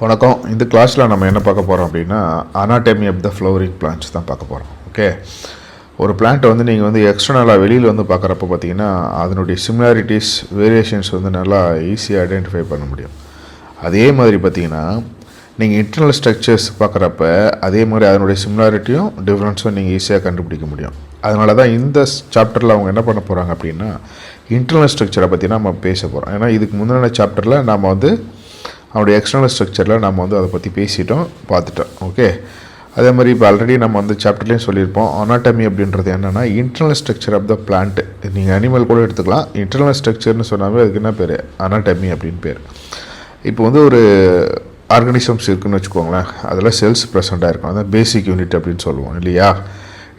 வணக்கம். இந்த கிளாஸில் நம்ம என்ன பார்க்க போகிறோம் அப்படின்னா anatomy of the flowering plants தான் பார்க்க போகிறோம். ஓகே, ஒரு பிளான்ட்டை வந்து நீங்கள் வந்து எக்ஸ்டர்னலாக வெளியில் வந்து பார்க்குறப்ப பார்த்தீங்கன்னா அதனுடைய சிமிலாரிட்டிஸ் வேரியேஷன்ஸ் வந்து நல்லா ஈஸியாக ஐடென்டிஃபை பண்ண முடியும். அதே மாதிரி பார்த்தீங்கன்னா நீங்கள் இன்டர்னல் ஸ்ட்ரக்சர்ஸ் பார்க்குறப்ப அதே மாதிரி அதனுடைய சிமிலாரிட்டியும் டிஃப்ரென்ஸும் நீங்கள் ஈஸியாக கண்டுபிடிக்க முடியும். அதனால தான் இந்த சாப்டரில் அவங்க என்ன பண்ண போகிறாங்க அப்படின்னா இன்டர்னல் ஸ்ட்ரக்சரை பற்றி நம்ம பேச போகிறோம். ஏன்னா இதுக்கு முந்தின சாப்டரில் நம்ம வந்து அவனுடைய எக்ஸ்டர்னல் ஸ்ட்ரக்சரில் நம்ம வந்து அதை பற்றி பேசிட்டோம், பார்த்துட்டோம். ஓகே, அதே மாதிரி இப்போ ஆல்ரெடி நம்ம வந்து சாப்டர்லேயும் சொல்லியிருப்போம். அனாட்டமி அப்படின்றது என்னென்னா internal structure of the plant. நீங்கள் அனிமல் கூட எடுத்துக்கலாம். இன்டர்னல் ஸ்ட்ரக்சர்னு சொன்னாவே அதுக்கு என்ன பேர்? அனாட்டமி அப்படின்னு பேர். இப்போ வந்து ஒரு ஆர்கானிசம்ஸ் இருக்குதுன்னு வச்சுக்கோங்களேன், அதில் செல்ஸ் ப்ரெசென்ட்டாக இருக்கும். அதான் பேசிக் யூனிட் அப்படின்னு சொல்லுவோம் இல்லையா?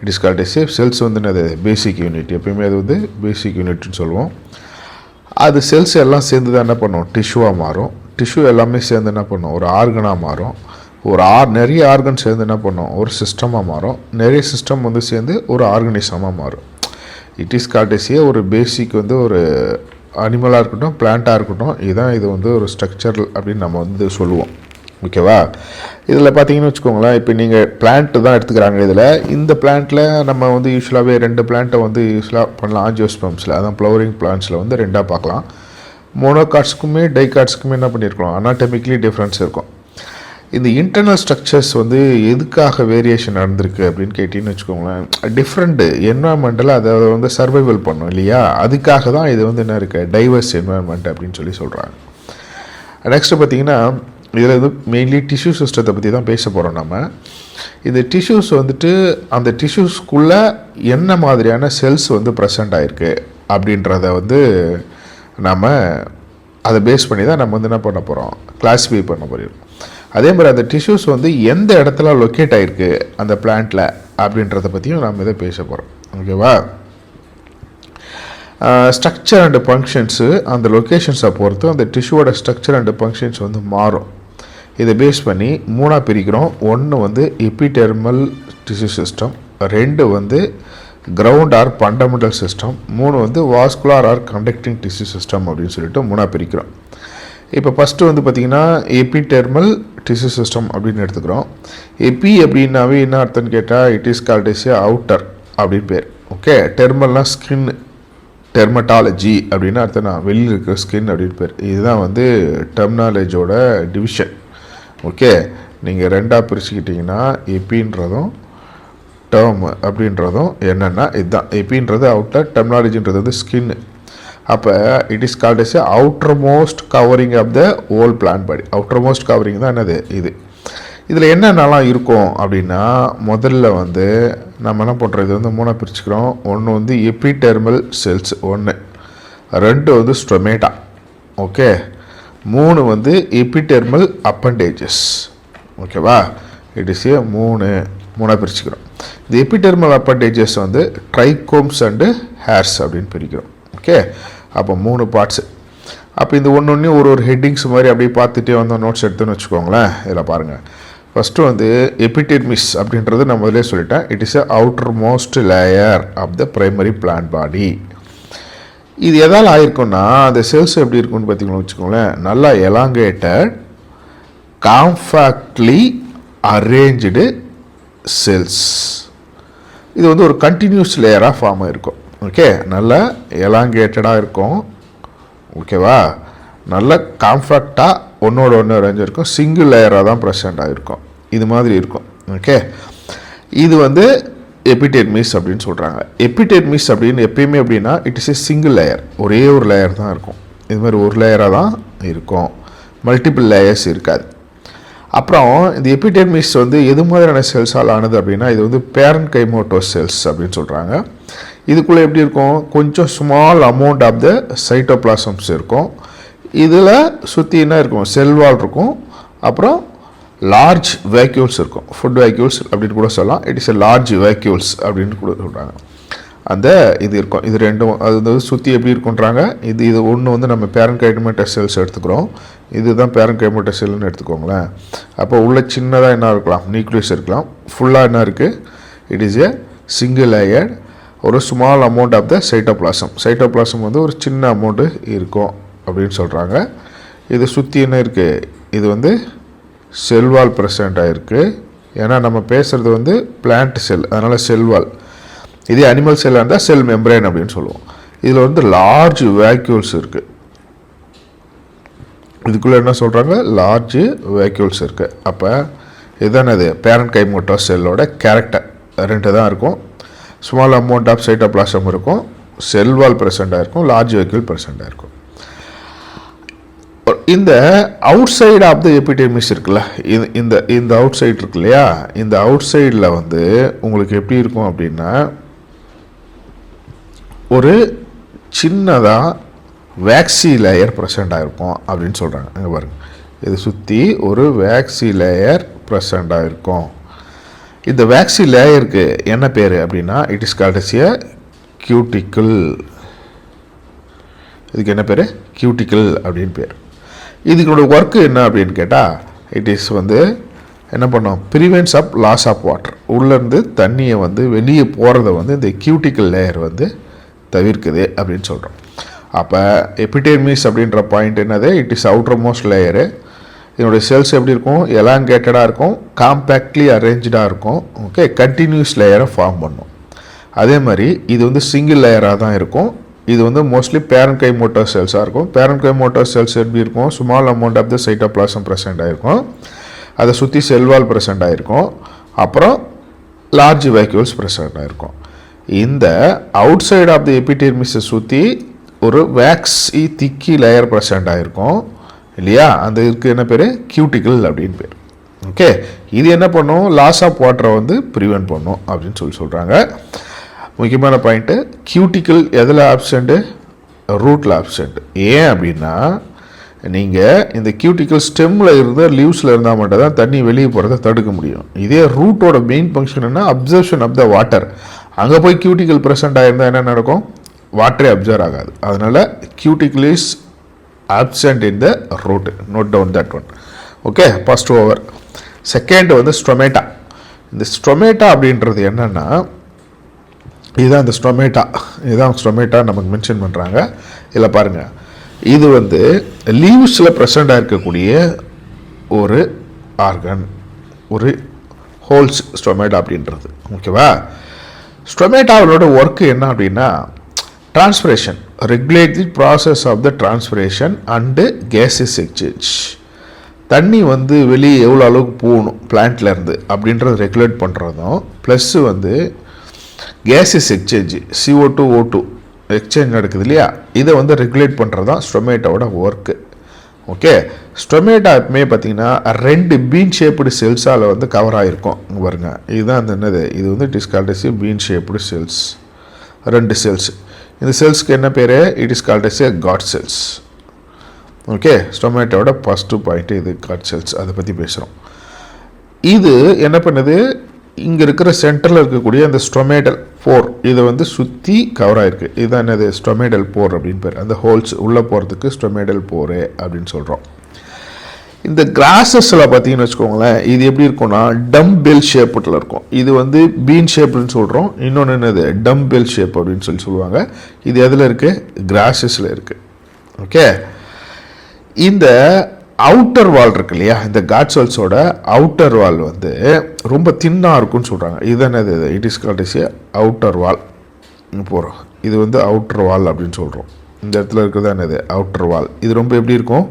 It is called as cells வந்து என்னது? Basic unit. எப்பயுமே அது வந்து பேசிக் யூனிட்னு சொல்லுவோம். அது செல்ஸ் எல்லாம் சேர்ந்து தான் என்ன பண்ணும்? டிஷ்யூவாக மாறும். டிஷ்யூ எல்லாமே சேர்ந்து என்ன பண்ணும்? ஒரு ஆர்கனாக மாறும். நிறைய ஆர்கன் சேர்ந்து என்ன பண்ணும்? ஒரு சிஸ்டமாக மாறும். நிறைய சிஸ்டம் வந்து சேர்ந்து ஒரு ஆர்கனிசமாக மாறும். இட் இஸ் கால்ட் எஸ் ஒரு பேசிக் வந்து ஒரு அனிமலாக இருக்கட்டும், பிளான்ட்டாக இருக்கட்டும், இதுதான் இது வந்து ஒரு ஸ்ட்ரக்சர் அப்படின்னு நம்ம வந்து சொல்லுவோம். ஓகேவா? இதில் பார்த்தீங்கன்னு வச்சுக்கோங்களேன், இப்போ நீங்கள் பிளான்ட்டு தான் எடுத்துக்கிறாங்க. இதில் இந்த பிளான்ட்டில் நம்ம வந்து யூஸ்வலாகவே ரெண்டு பிளான்ட்டை வந்து யூஸ்வலாக பண்ணலாம். ஆஞ்சியோஸ்பம்ஸில், அதான் ஃப்ளவரிங் பிளான்ட்ஸில் வந்து ரெண்டாக பார்க்கலாம். மோனோகார்ட்ஸுக்குமே டைகார்ட்ஸுக்குமே என்ன பண்ணியிருக்கோம்? அனாட்டமிக்கலி டிஃப்ரென்ஸ் இருக்கும். இந்த இன்டர்னல் ஸ்ட்ரக்சர்ஸ் வந்து எதுக்காக வேரியேஷன் நடந்திருக்கு அப்படின்னு கேட்டிங்கன்னு வச்சுக்கோங்களேன், டிஃப்ரெண்ட்டு என்வாயன்மெண்ட்டில் அதை வந்து சர்வைவல் பண்ணும் இல்லையா? அதுக்காக தான் இது வந்து என்ன இருக்குது? டைவர்ஸ் என்வாயன்மெண்ட் அப்படின்னு சொல்கிறாங்க. நெக்ஸ்ட்டு பார்த்திங்கன்னா இதில் வந்து மெயின்லி டிஷ்யூ சிஸ்டத்தை பற்றி தான் பேச போகிறோம். நம்ம இந்த டிஷ்யூஸ் வந்துட்டு அந்த டிஷ்யூஸ்குள்ளே என்ன மாதிரியான செல்ஸ் வந்து ப்ரெசண்ட் ஆகிருக்கு அப்படின்றத வந்து நம்ம அதை பேஸ் பண்ணி தான் நம்ம வந்து என்ன பண்ண போகிறோம்? கிளாஸிஃபை பண்ண போகிறோம். அதே மாதிரி அந்த டிஷ்யூஸ் வந்து எந்த இடத்துல லொக்கேட் ஆகிருக்கு அந்த பிளான்ட்டில் அப்படின்றத பற்றியும் நம்ம இதை பேச போகிறோம். ஓகேவா? ஸ்ட்ரக்சர் அண்டு ஃபங்க்ஷன்ஸு அந்த லொக்கேஷன்ஸை பொறுத்து அந்த டிஷ்யூவோட ஸ்ட்ரக்சர் அண்டு ஃபங்க்ஷன்ஸ் வந்து மாறும். இதை பேஸ் பண்ணி மூணாக பிரிக்கிறோம். ஒன்று வந்து எபிடெர்மல் டிஷ்யூ சிஸ்டம், ரெண்டு வந்து கிரவுண்ட் ஆர் ஃபண்டமெண்டல் சிஸ்டம், மூணு வந்து vascular R conducting tissue system அப்படின்னு சொல்லிட்டு மூணாக பிரிக்கிறோம். இப்போ ஃபஸ்ட்டு வந்து பார்த்திங்கன்னா எபிடெர்மல் டிஷ்யூ சிஸ்டம் அப்படின்னு எடுத்துக்கிறோம். எபி அப்படின்னாவே என்ன அர்த்தம்னு கேட்டால் it is called as outer அப்படின்னு பேர். ஓகே, டெர்மல்னால் ஸ்கின், டெர்மட்டாலஜி அப்படின்னு அர்த்தம் நான் வெளியில் இருக்கிற ஸ்கின் அப்படின்னு பேர். இதுதான் வந்து டெர்மினாலஜியோட டிவிஷன். ஓகே, நீங்கள் ரெண்டாக பிரிச்சுக்கிட்டிங்கன்னா எபின்றதும் டேர்ம் அப்படின்றதும் என்னென்னா இதுதான். எபின்றது அவுட்டர், டெர்மினாலஜின்றது வந்து ஸ்கின்னு. அப்போ it is called as outermost covering of the whole plant body. Outermost covering தான் என்னது? இது. இதில் என்னென்னலாம் இருக்கும் அப்படின்னா முதல்ல வந்து நம்ம என்ன பண்ணுறது? இது வந்து மூணாக பிரிச்சுக்கிறோம். ஒன்று வந்து எபிடெர்மல் செல்ஸ், ஒன்று. ரெண்டு வந்து ஸ்டொமேட்டா. ஓகே, மூணு வந்து எபிடெர்மல் அப்பண்டேஜஸ். ஓகேவா? இட் இஸ் மூணாக பிரிச்சுக்கிறோம். இந்த எபிடெர்மல் அப்பண்டேஜஸ் வந்து ட்ரைகோம்ஸ் அண்டு ஹேர்ஸ் அப்படின்னு பிரிக்கிறோம். ஓகே, அப்போ மூணு பார்ட்ஸு. அப்போ இந்த ஒன்று ஒரு ஹெட்டிங்ஸ் மாதிரி அப்படியே பார்த்துட்டே வந்தோம், நோட்ஸ் எடுத்துன்னு வச்சுக்கோங்களேன். இதில் பாருங்கள், ஃபஸ்ட்டு வந்து எபிடெர்மிஸ் அப்படின்றது நான் முதலே சொல்லிட்டேன். It is outermost layer of the primary plant body. இது எதால் ஆயிருக்குன்னா அந்த செல்ஸ் எப்படி இருக்குன்னு பார்த்தீங்கன்னு வச்சுக்கோங்களேன், நல்லா எலாங்கேட்டட் காம்பாக்ட்லி அரேஞ்சு செல்ஸ். இது வந்து ஒரு கண்டினியூஸ் லேயராக ஃபார்ம் ஆகிருக்கும். ஓகே, நல்லா எலாங்கேட்டடாக இருக்கும். ஓகேவா? நல்ல காம்பாக்டாக ஒன்றோட ஒன்று அரேஞ்சிருக்கும். சிங்கிள் லேயராக தான் ப்ரெசென்ட் ஆகிருக்கும். இது மாதிரி இருக்கும். ஓகே, இது வந்து எபிடெர்மிஸ் அப்படின்னு சொல்கிறாங்க. எபிடெர்மிஸ் அப்படின்னு எப்பயுமே அப்படின்னா it is a single layer, ஒரே ஒரு லேயர் தான் இருக்கும். இது மாதிரி ஒரு லேயராக தான் இருக்கும், மல்டிபிள் லேயர்ஸ் இருக்காது. அப்புறம் இந்த எபிடெர்மிஸ் வந்து எது மாதிரியான செல்ஸால் ஆனது அப்படின்னா இது வந்து பேரன்கைமோட்டோஸ் செல்ஸ் அப்படின்னு சொல்கிறாங்க. இதுக்குள்ளே எப்படி இருக்கும்? கொஞ்சம் ஸ்மால் அமௌண்ட் ஆஃப் த சைட்டோபிளாசம்ஸ் இருக்கும். இதில் சுற்றி என்ன இருக்கும்? செல் வால் இருக்கும். அப்புறம் லார்ஜ் வேக்யூல்ஸ் இருக்கும். ஃபுட் வேக்யூல்ஸ் அப்படின்னு கூட சொல்லலாம். It is a large vacuoles அப்படின்னு கூட சொல்கிறாங்க. அந்த இது இருக்கும். இது ரெண்டும் அது வந்து சுற்றி எப்படி இருக்குன்றாங்க. இது ஒன்று வந்து நம்ம பேரன்கைமோட்டஸ் செல்ஸ் எடுத்துக்கிறோம். இதுதான் பேரன்கைமோட்டஸ் செல்லுன்னு எடுத்துக்கோங்களேன். அப்போ உள்ள சின்னதாக என்ன இருக்கலாம்? நியூக்ளியஸ் இருக்கலாம். ஃபுல்லாக என்ன இருக்குது? It is a single layer, ஒரு small amount of the cytoplasm. Cytoplasm வந்து ஒரு சின்ன அமௌண்ட்டு இருக்கும் அப்படின்னு சொல்கிறாங்க. இது சுற்றி என்ன இருக்குது? இது வந்து செல் வால் ப்ரெசென்ட் ஆகிருக்கு. ஏன்னா நம்ம பேசுகிறது வந்து பிளான்ட் செல், அதனால் செல் வால். இதே அனிமல் செல்லாக இருந்தால் செல் மெம்பரேன் அப்படின்னு சொல்லுவோம். இதில் வந்து லார்ஜ் வேக்யூல்ஸ் இருக்குது. இதுக்குள்ளே என்ன சொல்கிறாங்க, லார்ஜ் வேக்யூல்ஸ் இருக்குது. அப்போ இதுதான் அது பேரண்ட் கைமோட்டர் செல்லோட கேரக்டர். ரெண்டு தான் இருக்கும். ஸ்மால் அமௌண்ட் ஆஃப் சைட்டோபிளாசம் இருக்கும், செல் வால் ப்ரெசென்ட் ஆகிருக்கும், லார்ஜ் வேக்யூல் ப்ரெசென்ட் ஆகிருக்கும். இந்த outside of the epidermis இருக்குல்ல, இந்த இந்த அவுட் சைடு இருக்கு இல்லையா, இந்த அவுட் சைடில் வந்து உங்களுக்கு எப்படி இருக்கும் அப்படின்னா ஒரு சின்னதாக வேக்சி லேயர் ப்ரெசென்ட் ஆகிருக்கும் அப்படின்னு சொல்கிறாங்க. இங்கே பாருங்கள், இதை சுற்றி ஒரு வேக்சி லேயர் ப்ரெசென்ட் ஆகிருக்கும். இந்த வேக்சி லேயருக்கு என்ன பேர் அப்படின்னா it is called S a cuticle. இதுக்கு என்ன பேர், கியூட்டிக்கிள் அப்படின்னு பேர். இதுக்கோட ஒர்க்கு என்ன அப்படின்னு கேட்டால் இட் இஸ் வந்து என்ன பண்ணோம், prevents of loss of water. உள்ளேருந்து தண்ணியை வந்து வெளியே போகிறத வந்து இந்த கியூட்டிக்கல் லேயர் வந்து தவிர்க்குது அப்படின்னு சொல்கிறோம். அப்போ எபிடெர்மிஸ் அப்படின்ற பாயிண்ட் என்னது, it is outer most layer. இதனுடைய செல்ஸ் எப்படி இருக்கும், எலாங்கேட்டடாக இருக்கும், காம்பேக்ட்லி அரேஞ்சாக இருக்கும். ஓகே, கண்டினியூஸ் லேயரை ஃபார்ம் பண்ணும். அதே மாதிரி இது வந்து சிங்கிள் லேயராக தான் இருக்கும். இது வந்து மோஸ்ட்லி பேரண்ட் கைமோட்டர் செல்ஸாக இருக்கும். பேரண்ட் கைமோட்டர் செல்ஸ் எப்படி இருக்கும், small amount of the cytoplasm present ஆகிருக்கும், அதை சுற்றி செல்வால் ப்ரெசென்ட் ஆகிருக்கும், அப்புறம் லார்ஜ் வேக்யூல்ஸ் ப்ரெசென்ட் ஆகிருக்கும். இந்த அவுட் சைடு ஆஃப் த எபிடெர்மிஸை சுற்றி ஒரு வேக்ஸி திக்கி லேயர் ப்ரெசென்ட் ஆகிருக்கும் இல்லையா, அந்த இதுக்கு என்ன பேர், கியூட்டிக்கிள் அப்படின்னு பேர். ஓகே, இது என்ன பண்ணும், லாஸ் ஆஃப் வாட்டரை வந்து ப்ரிவென்ட் பண்ணும் அப்படின்னு சொல்கிறாங்க. முக்கியமான பாயிண்ட்டு, கியூட்டிக்கிள் எதில் ஆப்சண்ட்டு, ரூட்டில் ஆப்சண்ட். ஏன் அப்படின்னா நீங்கள் இந்த கியூட்டிக்கிள் ஸ்டெம்மில் இருந்து லீவ்ஸில் இருந்தால் மட்டும் தான் தண்ணி வெளியே போகிறத தடுக்க முடியும். இதே ரூட்டோட மெயின் ஃபங்க்ஷன் என்ன, அப்சர்ப்ஷன் ஆஃப் த வாட்டர். அங்கே போய் கியூட்டிக்கிள் ப்ரெசென்ட் ஆகிருந்தால் என்ன நடக்கும், வாட்டரே அப்சர்வ் ஆகாது. அதனால் cuticle is absent in the root. Note down that one. Okay, first over. Second வந்து ஸ்டொமேட்டா. இந்த ஸ்டொமேட்டா அப்படின்றது என்னென்னா, இதுதான் இந்த ஸ்டொமேட்டா. இதுதான் ஸ்டொமேட்டா நமக்கு மென்ஷன் பண்ணுறாங்க. இதில் பாருங்கள், இது வந்து லீவ்ஸில் ப்ரெசண்டாக இருக்கக்கூடிய ஒரு ஆர்கன், ஒரு ஹோல்ஸ் ஸ்டொமேட்டா அப்படின்றது. ஓகேவா, ஸ்டொமேட்டாவோட ஒர்க்கு என்ன அப்படின்னா transpiration, regulate the process of the transpiration and gases exchange. தண்ணி வந்து வெளியே எவ்வளோ அளவுக்கு போகணும் பிளான்ட்லேருந்து அப்படின்றத ரெகுலேட் பண்ணுறதும், ப்ளஸ்ஸு வந்து gases exchange, CO2 O2 exchange நடக்குது இல்லையா, இதை வந்து ரெகுலேட் பண்ணுறது தான் ஸ்டொமேட்டாவோட ஒர்க்கு. ஓகே, ஸ்டொமேட்டா எப்பவுமே பார்த்தீங்கன்னா 2 பீன் ஷேப்டு செல்ஸால் வந்து கவர் ஆகிருக்கும். பாருங்க, இதுதான் அந்த என்னது, இது வந்து it is called as bean shaped cells. 2 cells. இந்த செல்ஸ்க்கு என்ன பேர், it is called as guard cells. Okay, ஸ்டொமேட்டோட ஃபஸ்ட்டு பாயிண்ட்டு இது காட் செல்ஸ், அதை பற்றி பேசுகிறோம். இது என்ன பண்ணுது, இங்கே இருக்கிற சென்டரில் இருக்கக்கூடிய அந்த ஸ்டொமேட்டல் போர் இதை வந்து சுற்றி கவர் ஆகிருக்கு. இதுதான் என்னது, ஸ்டொமேட்டல் போர் அப்படின்னு பேர். அந்த ஹோல்ஸ் உள்ளே போகிறதுக்கு ஸ்டொமேட்டல் போரு அப்படின்னு சொல்கிறோம். இந்த கிராஸஸில் பார்த்தீங்கன்னு வச்சுக்கோங்களேன், இது எப்படி இருக்கும்னா டம்பெல் ஷேப்பில் இருக்கும். இது வந்து பீன் ஷேப்னு சொல்கிறோம். இன்னொன்று என்னது, டம்பெல் ஷேப் அப்படின்னு சொல்லுவாங்க. இது எதில் இருக்குது, கிராஸஸில் இருக்குது. ஓகே, இந்த அவுட்டர் வால் இருக்கு இல்லையா, இந்த காட் செல்ஸோட அவுட்டர் வால் வந்து ரொம்ப தின்னாக இருக்கும்னு சொல்கிறாங்க. இது என்னது, it is called as outer wall. போகிறோம், இது வந்து அவுட்டர் வால் அப்படின்னு சொல்கிறோம். இந்த இடத்துல இருக்கிறது என்னது, அவுட்டர் வால். இது ரொம்ப எப்படி இருக்கும்,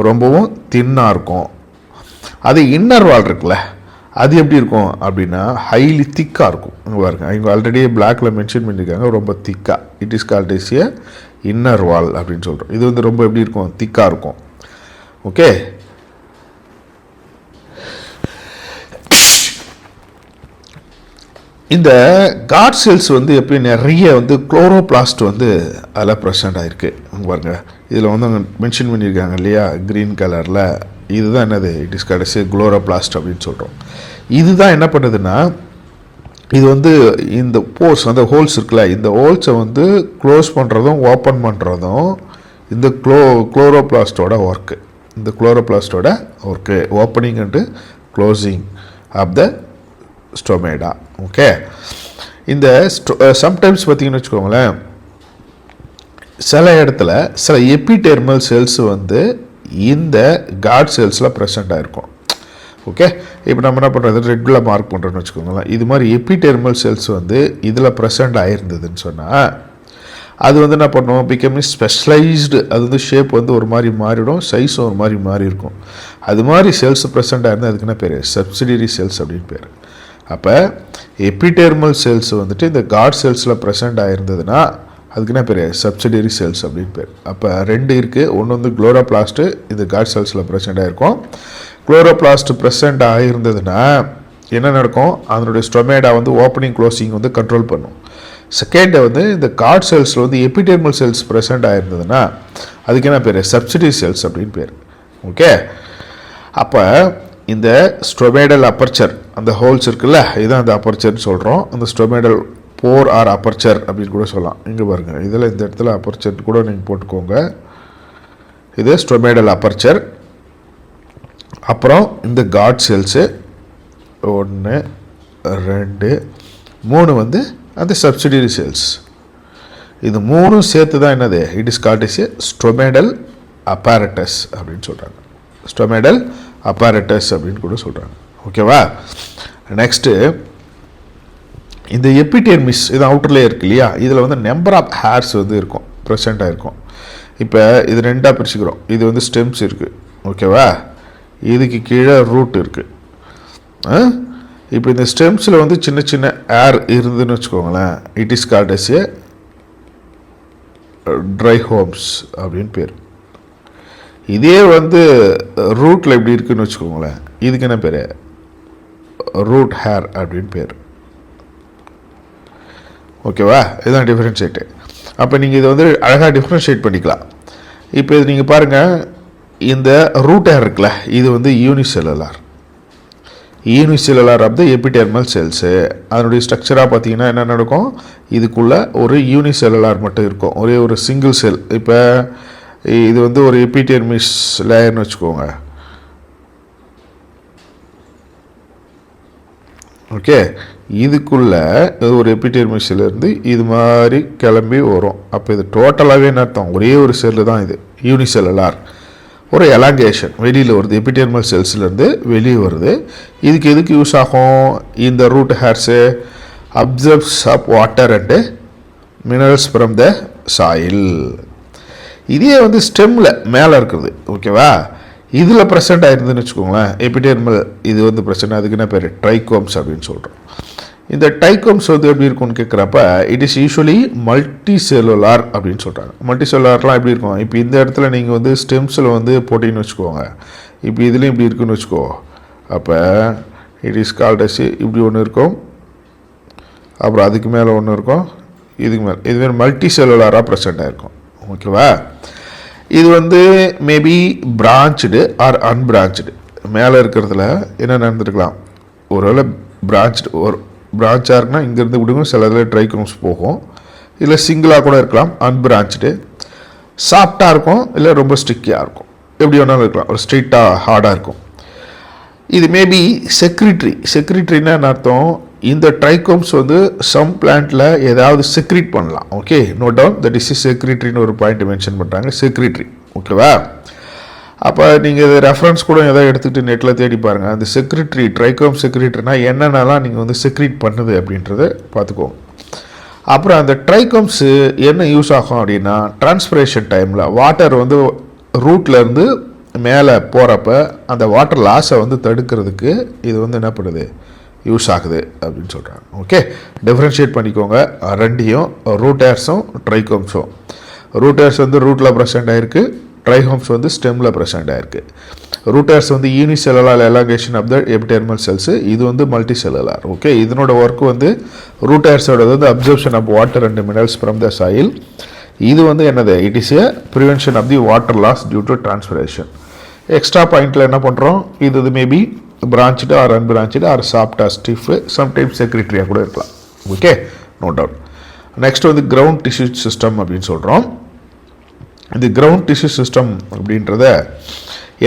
ரொம்பவும் தின்னாக இருக்கும். அது இன்னர் வால் இருக்குல்ல, அது எப்படி இருக்கும் அப்படின்னா ஹைலி திக்காக இருக்கும். இங்கே பாருங்க, இவங்க ஆல்ரெடி பிளாக்ல மென்ஷன் பண்ணியிருக்காங்க, ரொம்ப திக்காக. It is called S inner வால் அப்படின்னு சொல்கிறோம். இது வந்து ரொம்ப எப்படி இருக்கும், திக்காக இருக்கும். ஓகே, இந்த காட் செல்ஸ் வந்து எப்படி நிறைய வந்து குளோரோபிளாஸ்ட் வந்து அதில் ப்ரெசென்ட் ஆகிருக்கு. பாருங்க, இதில் வந்து அவங்க மென்ஷன் பண்ணியிருக்காங்க இல்லையா, க்ரீன் கலரில். இதுதான் என்னது, இட் இஸ் கால்ட் குளோரோபிளாஸ்ட் அப்படின்னு சொல்கிறோம். இதுதான் என்ன பண்ணுதுன்னா, இது வந்து இந்த போர்ஸ், அந்த ஹோல்ஸ் இருக்குல்ல, இந்த ஹோல்ஸை வந்து க்ளோஸ் பண்ணுறதும் ஓப்பன் பண்ணுறதும் இந்த குளோரோபிளாஸ்டோட ஒர்க்கு. இந்த குளோரோபிளாஸ்டோட work opening and closing of the stomata. Okay, இந்த சம்டைம்ஸ் பார்த்தீங்கன்னு வச்சுக்கோங்களேன், சில இடத்துல சில எபிடெர்மல் செல்ஸ் வந்து இந்த காட் செல்ஸில் ப்ரெசென்ட் ஆகிருக்கும். ஓகே, இப்போ நம்ம என்ன பண்ணுறது, ரெட்டில் மார்க் பண்ணுறோன்னு வச்சுக்கோங்களேன். இது மாதிரி எபிடெர்மல் செல்ஸ் வந்து இதில் ப்ரெசென்ட் ஆகிருந்ததுன்னு சொன்னால் அது வந்து என்ன பண்ணுவோம், பிகமிங் ஸ்பெஷலைஸ்டு. அது வந்து ஷேப் வந்து ஒரு மாதிரி மாறிடும், சைஸும் ஒரு மாதிரி மாறி இருக்கும். அது மாதிரி செல்ஸ் ப்ரெசென்ட் ஆயிருந்தால் அதுக்கு என்ன பேர், சப்சிடரி செல்ஸ் அப்படின்னு பேர். அப்போ எபிடெர்மல் செல்ஸ் வந்துட்டு இந்த காட் செல்ஸில் ப்ரெசென்ட் ஆகிருந்ததுன்னா அதுக்கு என்ன பேர், சப்சிடரி செல்ஸ் அப்படின்னு பேர். அப்போ ரெண்டு இருக்குது. ஒன்று வந்து குளோரோபிளாஸ்ட்டு இந்த காட் செல்ஸில் ப்ரெசென்ட் ஆகிருக்கும். குளோரோபிளாஸ்ட் ப்ரெசென்ட் ஆகிருந்ததுன்னா என்ன நடக்கும், அதனுடைய ஸ்டொமேடா வந்து ஓப்பனிங் க்ளோசிங் வந்து கண்ட்ரோல் பண்ணும். செகண்ட் வந்து இந்த காட் செல்ஸில் வந்து எபிடெர்மல் செல்ஸ் ப்ரெசென்ட் ஆகிருந்ததுன்னா அதுக்கு என்ன பேர், சப்சிடரி செல்ஸ் அப்படின்னு பேர். ஓகே, அப்போ இந்த ஸ்டொமேடல் அப்பர்ச்சர் அந்த ஹோல்ஸ் இருக்குல்ல, இதுதான் அந்த அப்பர்ச்சர்னு சொல்கிறோம். அந்த ஸ்டொமேடல் போர் ஆர் அப்பர்ச்சர் அப்படின்னு கூட சொல்லலாம். இங்கே பாருங்கள், இதில் இந்த இடத்துல அப்பர்ச்சர் கூட நீங்கள் போட்டுக்கோங்க. இது ஸ்டொமேடல் அப்பர்ச்சர். அப்புறம் இந்த காட் செல்ஸு 1 2 3 வந்து அந்த சப்சிடரி செல்ஸ். இது மூணும் சேர்த்து தான் என்னது, it is called is stomatal apparatus அப்படின்னு சொல்கிறாங்க. ஸ்டொமேடல் அப்பேரட்டஸ் அப்படின்னு கூட சொல்கிறாங்க. ஓகேவா, நெக்ஸ்ட்டு இந்த எபிடெர்மிஸ், இது அவுட்டர்லேயே இருக்கு இல்லையா, இதில் வந்து நம்பர் ஆஃப் ஹேர்ஸ் வந்து இருக்கும், ப்ரெசென்ட்டாக இருக்கும். இப்போ இது ரெண்டாக பிரிச்சுக்கிறோம். இது வந்து ஸ்டெம்ஸ் இருக்குது. ஓகேவா, இதுக்கு கீழே ரூட் இருக்குது. இப்போ இந்த ஸ்டெம்ஸில் வந்து சின்ன சின்ன ஏர் இருந்துன்னு வச்சுக்கோங்களேன், it is called as a trichomes அப்படின்னு பேர். இதே வந்து ரூட்டில் எப்படி இருக்குன்னு வச்சுக்கோங்களேன், இதுக்கு என்ன பேர், ரூட் ஹேர் அப்படின்னு பேர். ஓகேவா, இதுதான் டிஃப்ரென்ஷியேட்டு. அப்போ நீங்கள் இதை வந்து அழகாக டிஃப்ரென்ஷியேட் பண்ணிக்கலாம். இப்போ இது நீங்கள் பாருங்கள், இந்த ரூட் ஹேர் இருக்குல்ல, இது வந்து unicellular of the epidermal cells. அதனுடைய ஸ்ட்ரக்சராக பார்த்தீங்கன்னா என்ன நடக்கும், இதுக்குள்ளே ஒரு யூனிசெல்லுலார் மட்டும் இருக்கும், ஒரே ஒரு சிங்கிள் செல். இப்போ இது வந்து ஒரு எபிடெர்மிஸ் லேயர்னு வச்சுக்கோங்க. ஓகே, இதுக்குள்ளே ஒரு எபிடெர்மிஸ்லேருந்து இது மாதிரி கிளம்பி வரும். அப்போ இது டோட்டலாகவே என்ன அர்த்தம், ஒரே ஒரு செல்லு தான் இது, யூனிசெல்லுலார். ஒரு எலாங்கேஷன் வெளியில் வருது, எபிடெர்மல் செல்ஸ்லேருந்து வெளியே வருது. இதுக்கு எதுக்கு யூஸ் ஆகும், இந்த root hairs absorbs up water and minerals from the soil. இதே வந்து ஸ்டெம்மில் மேலே இருக்குது. ஓகேவா, இதில் ப்ரெசென்ட் ஆகிருந்துன்னு வச்சுக்கோங்களேன், எபிடெர்மல் இது வந்து ப்ரெசென்ட், அதுக்கு என்ன பேர், ட்ரைகோம்ஸ் அப்படின்னு சொல்கிறோம். இந்த டைகோம்ஸ் வந்து எப்படி இருக்கும்னு கேட்குறப்ப it is usually multi cellular அப்படின்னு சொல்கிறாங்க. மல்டி செல்லுலார்லாம் எப்படி இருக்கும், இப்போ இந்த இடத்துல நீங்கள் வந்து ஸ்டெம்ஸில் வந்து போட்டின்னு வச்சுக்கோங்க, இப்போ இதுலேயும் இப்படி இருக்குன்னு வச்சுக்கோ. அப்போ இட் இஸ் கால்ட் அஸ் இப்படி ஒன்று இருக்கும், அப்புறம் அதுக்கு மேலே ஒன்று இருக்கும், இதுக்கு மேலே இதுமாரி மல்டி செல்லுலாராக ப்ரெசென்ட்டாக இருக்கும். ஓகேவா, இது வந்து மேபி பிரான்ச்டு ஆர் அன்பிரான்ச்டு. மேலே இருக்கிறதுல என்ன நடந்துருக்கலாம், ஒருவேளை பிரான்ச்சாக இருக்குன்னா இங்கேருந்து விடுங்க, சில இதில் ட்ரைகோம்ஸ் போகும், இல்லை சிங்கிளாக கூட இருக்கலாம். அன்பிரான்ச்டு சாஃப்டாக இருக்கும், இல்லை ரொம்ப ஸ்டிக்கியாக இருக்கும், எப்படி வேணாலும் இருக்கலாம், ஒரு ஸ்ட்ரெயிட்டாக ஹார்டாக இருக்கும். இது மேபி செக்ரிட்ரின்னா என்ன அர்த்தம், இந்த ட்ரைகோம்ஸ் வந்து சம் பிளான்ட்டில் ஏதாவது செக்ரிட் பண்ணலாம். Okay, no doubt that is செக்ரிட்ரின்னு ஒரு பாயிண்ட் மென்ஷன் பண்ணுறாங்க, செக்ரிட்ரி. ஓகேவா, அப்போ நீங்கள் இது ரெஃபரன்ஸ் கூட எதாவது எடுத்துகிட்டு நெட்டில் தேடி பாருங்கள். அந்த செக்ரிட்ரி, ட்ரைகோம் செக்ரிட்ரினா என்னென்னலாம் நீங்கள் வந்து செக்ரிட் பண்ணுது அப்படின்றத பார்த்துக்கோங்க. அப்புறம் அந்த ட்ரைகோம்ஸு என்ன யூஸ் ஆகும் அப்படின்னா, டிரான்ஸ்பிரேஷன் டைமில் வாட்டர் வந்து ரூட்லேருந்து மேலே போகிறப்ப அந்த வாட்டர் லாஸை வந்து தடுக்கிறதுக்கு இது வந்து என்ன பண்ணுது, யூஸ் ஆகுது அப்படின்னு சொல்கிறாங்க. ஓகே, டிஃப்ரென்ஷியேட் பண்ணிக்கோங்க ரெண்டையும், ரூட் ஹேர்ஸும் ட்ரைகோம்ஸும். ரூட் ஹேர்ஸ் வந்து ரூட்டில் ப்ரெசென்ட் ஆகிருக்கு, ட்ரைகோம்ஸ் வந்து ஸ்டெம்மில் ப்ரெசென்ட் ஆகிருக்கு. ரூட் ஹேர்ஸ் வந்து unicellular elongation of the epidermal cells, இது வந்து மல்டி செல்லுலார். ஓகே, இதனோட ஒர்க் வந்து ரூட் ஹேர்ஸோட வந்து absorption of water and minerals from the soil. இது வந்து என்னது, it is a prevention of the water loss due to transpiration. Extra பாயிண்டில் என்ன பண்ணுறோம், இது maybe branched or unbranched R soft or stiff, sometimes செக்ரிட்ரியாக கூட இருக்கலாம். Okay, no doubt. நெக்ஸ்ட் வந்து கிரவுண்ட் டிஷ்யூ சிஸ்டம் அப்படின்னு சொல்கிறோம். இந்த கிரவுண்ட் டிஷ்யூ சிஸ்டம் அப்படின்றத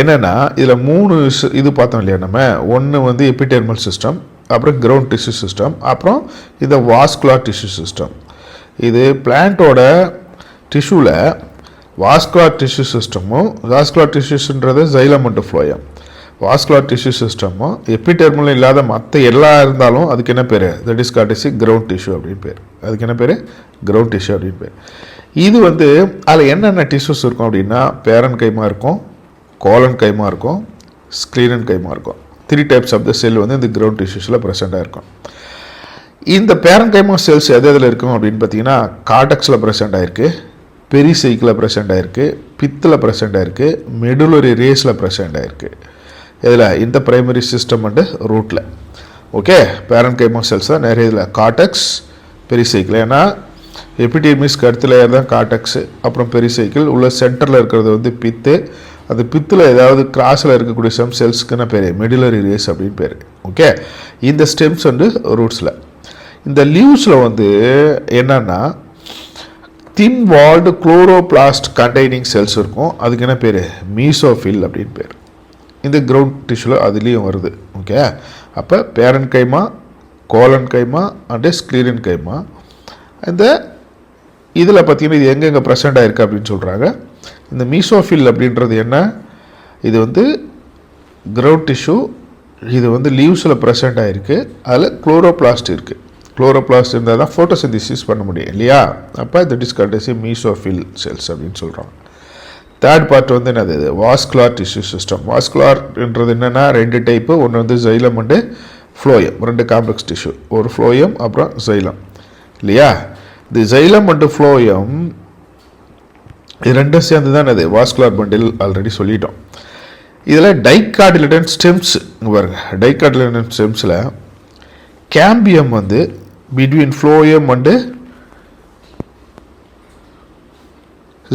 என்னென்னா, இதில் 3 இது பார்த்தோம் இல்லையா நம்ம, ஒன்று வந்து எபிடெர்மல் சிஸ்டம், அப்புறம் கிரவுண்ட் டிஷ்யூ சிஸ்டம், அப்புறம் இந்த வாஸ்குலார் டிஷ்யூ சிஸ்டம். இது பிளான்ட்டோட டிஷ்யூவில் வாஸ்குலார் டிஷ்யூ சிஸ்டமும், வாஸ்குலார் டிஷ்யூஸ்ன்றது xylem and phloem, vascular tissue சிஸ்டமும் எபிடெர்மலும் இல்லாத மற்ற எல்லா இருந்தாலும் அதுக்கு என்ன பேர்? That is called as ground tissue அப்படின்னு பேர். அதுக்கு என்ன பேர்? கிரவுண்ட் டிஷ்யூ அப்படின்னு பேர். இது வந்து அதில் என்னென்ன டிஷ்யூஸ் இருக்கும் அப்படின்னா பேரன் கைமா இருக்கும், கோலன் கைமா இருக்கும், ஸ்க்ளீரன் கைமா இருக்கும். 3 டைப்ஸ் ஆஃப் த செல் வந்து இந்த கிரவுண்ட் டிஷ்யூஸில் ப்ரெசென்ட்டாக இருக்கும். இந்த பேரன் கைமா செல்ஸ் எது எதில் இருக்கும் அப்படின்னு பார்த்தீங்கன்னா கார்டெக்ஸில் ப்ரெசென்ட் ஆகிருக்கு, பெரிசைக்கிளில் ப்ரெசென்ட் ஆகிருக்கு, பித்தில் ப்ரெசென்ட் ஆகிருக்கு, மெடுலரி ரேஸில் ப்ரெசென்ட் ஆகிருக்கு. இதில் இந்த பிரைமரி சிஸ்டம் அண்டு ரூட்டில். ஓகே, பேரன் கைமா செல்ஸ் தான் நிறைய இதில் கார்டெக்ஸ், பெரிசைக்கிள். ஏன்னா எபிடெர்மிஸ்க்கு அடுத்த லேயர் தான் கார்டெக்ஸு, அப்புறம் பெரிசைக்கிள். உள்ள சென்டரில் இருக்கிறது வந்து பித்து. அந்த பித்தில் ஏதாவது கிராஸில் இருக்கக்கூடிய ஸ்டெம் செல்ஸ்க்குன்னு பேர் மெடுலரி ரேஸ் அப்படின்னு பேர். ஓகே, இந்த ஸ்டெம்ஸ் வந்து ரூட்ஸில். இந்த லீவ்ஸில் வந்து என்னன்னா thin walled chloroplast containing cells இருக்கும். அதுக்கு என்ன பேர்? மீசோஃபில் அப்படின்னு பேர். இந்த கிரவுண்ட் டிஷ்யூவில் அதுலேயும் வருது. ஓகே, அப்போ பேரன் கைமா, கோலன் கைமா அண்டு ஸ்க்ளீரன் கைமா. இந்த இதில் பார்த்தீங்கன்னா இது எங்கெங்கே ப்ரெசென்ட் ஆகிருக்கு அப்படின்னு சொல்கிறாங்க. இந்த மீசோஃபில் அப்படின்றது என்ன? இது வந்து கிரவுண்ட் டிஷ்யூ. இது வந்து லீவ்ஸில் ப்ரெசென்ட் ஆகிருக்கு. அதில் குளோரோபிளாஸ்ட் இருக்குது. குளோரோபிளாஸ்ட் இருந்தால் தான் ஃபோட்டோசிந்தசிஸ் பண்ண முடியும் இல்லையா? அப்போ that is called as mesophyll cells அப்படின்னு சொல்கிறாங்க. தேர்ட் பார்ட் வந்து என்னது? Vascular tissue system. வாஸ்குலார்ன்றது என்னென்னா 2 டைப்பு. ஒன்று வந்து xylem and phloem, 2 complex tissue. ஒரு ஃப்ளோயம் அப்புறம் ஜைலம் இல்லையா? இந்த ஜைலம் அண்டு ஃப்ளோயம் இது ரெண்டும் சேர்ந்து தான் அது வாஸ்குலார் பண்டில் ஆல்ரெடி சொல்லிட்டோம். இதில் டைகார்டிலேடன் ஸ்டெம்ஸ் பாருங்க. டைகார்டிலேடன் ஸ்டெம்ஸில் கேம்பியம் வந்து பிட்வீன் ஃப்ளோயம் அண்டு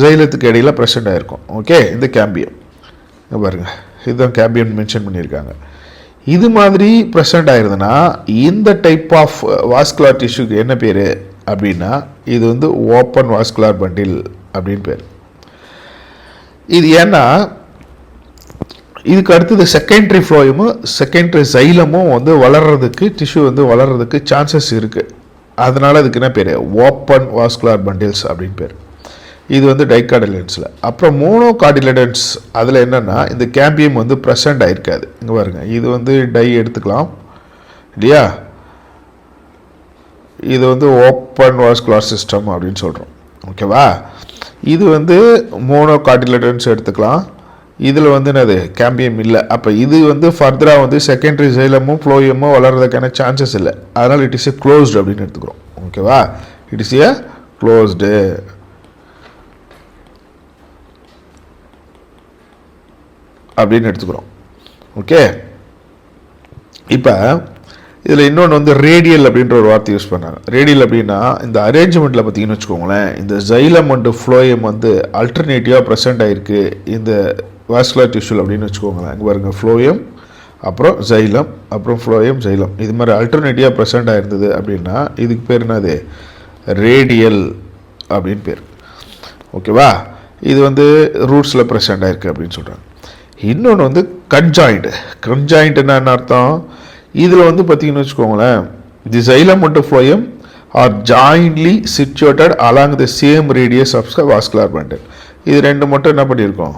ஜைலத்துக்கு இடையில் ப்ரெசென்ட் ஆகிருக்கும். ஓகே, இந்த கேம்பியம் பாருங்க, இதுதான் கேம்பியம் மென்ஷன் பண்ணியிருக்காங்க. இது மாதிரி ப்ரெசென்ட் ஆயிருதுன்னா இந்த டைப் ஆஃப் வாஸ்குலார் டிஷ்யூக்கு என்ன பேர் அப்படின்னா இது வந்து ஓப்பன் வாஸ்குலார் பண்டில் அப்படின்னு பேர். இது ஏன்னா இதுக்கு அடுத்தது செகண்டரி ஃப்ளோயமும் செகண்டரி ஜைலமும் வந்து வளர்கிறதுக்கு டிஷ்யூ வந்து வளர்கிறதுக்கு சான்சஸ் இருக்குது. அதனால் அதுக்கு என்ன பேர்? ஓப்பன் வாஸ்குலார் பண்டில்ஸ் அப்படின்னு பேர். இது வந்து டைகார்டிலேடன்ஸில். அப்புறம் மோனோகார்டிலேடன்ஸ் அதில் என்னென்னா இந்த கேம்பியம் வந்து ப்ரெசென்ட் ஆகிருக்காது. இங்கே பாருங்க, இது வந்து டை எடுத்துக்கலாம் இல்லையா? இது வந்து ஓப்பன் வாஸ்குலார் சிஸ்டம் அப்படின்னு சொல்கிறோம். ஓகேவா? இது வந்து மோனோகார்டிலேடன்ஸ் எடுத்துக்கலாம். இதில் வந்து என்னது? கேம்பியம் இல்லை. அப்போ இது வந்து ஃபர்தராக வந்து செகண்டரி ஜைலமும் ஃப்ளோயமும் வளர்கிறதுக்கான சான்சஸ் இல்லை. அதனால் இட் இஸ் ஏ க்ளோஸ்டு அப்படின்னு எடுத்துக்கிறோம். ஓகேவா? இட் இஸ் ஏ க்ளோஸ்டு அப்படின்னு எடுத்துக்கிறோம். ஓகே, இப்போ இதில் இன்னொன்று வந்து ரேடியல் அப்படின்ற ஒரு வார்த்தை யூஸ் பண்ணாங்க. ரேடியல் அப்படின்னா இந்த அரேஞ்ச்மெண்ட்டில் பார்த்தீங்கன்னு வச்சுக்கோங்களேன், இந்த ஜைலம் அண்டு ஃப்ளோயம் வந்து அல்டர்னேட்டிவாக ப்ரெசென்ட் ஆகிருக்கு இந்த வாஸ்குலர் டிஷ்யூல் அப்படின்னு வச்சுக்கோங்களேன். இங்கே பாருங்க, ஃப்ளோயம் அப்புறம் ஜைலம் அப்புறம் ஃப்ளோயம் ஜைலம் இது மாதிரி அல்டர்னேட்டிவாக ப்ரெசென்ட் ஆகிருந்தது அப்படின்னா இதுக்கு பேர் என்னது? ரேடியல் அப்படின்னு பேர். ஓகேவா? இது வந்து ரூட்ஸில் ப்ரெசென்ட் ஆகிருக்கு அப்படின்னு சொல்கிறாங்க. இன்னொன்று வந்து கன்ஜாயிண்ட். கன்ஜாயிண்ட்னா என்ன அர்த்தம்? இதில் வந்து பார்த்தீங்கன்னு வச்சுக்கோங்களேன், தி ஜைலம் மற்றும் phloem are jointly situated along the same radius of the vascular bundle. இது ரெண்டு மட்டும் என்ன பண்ணியிருக்கோம்?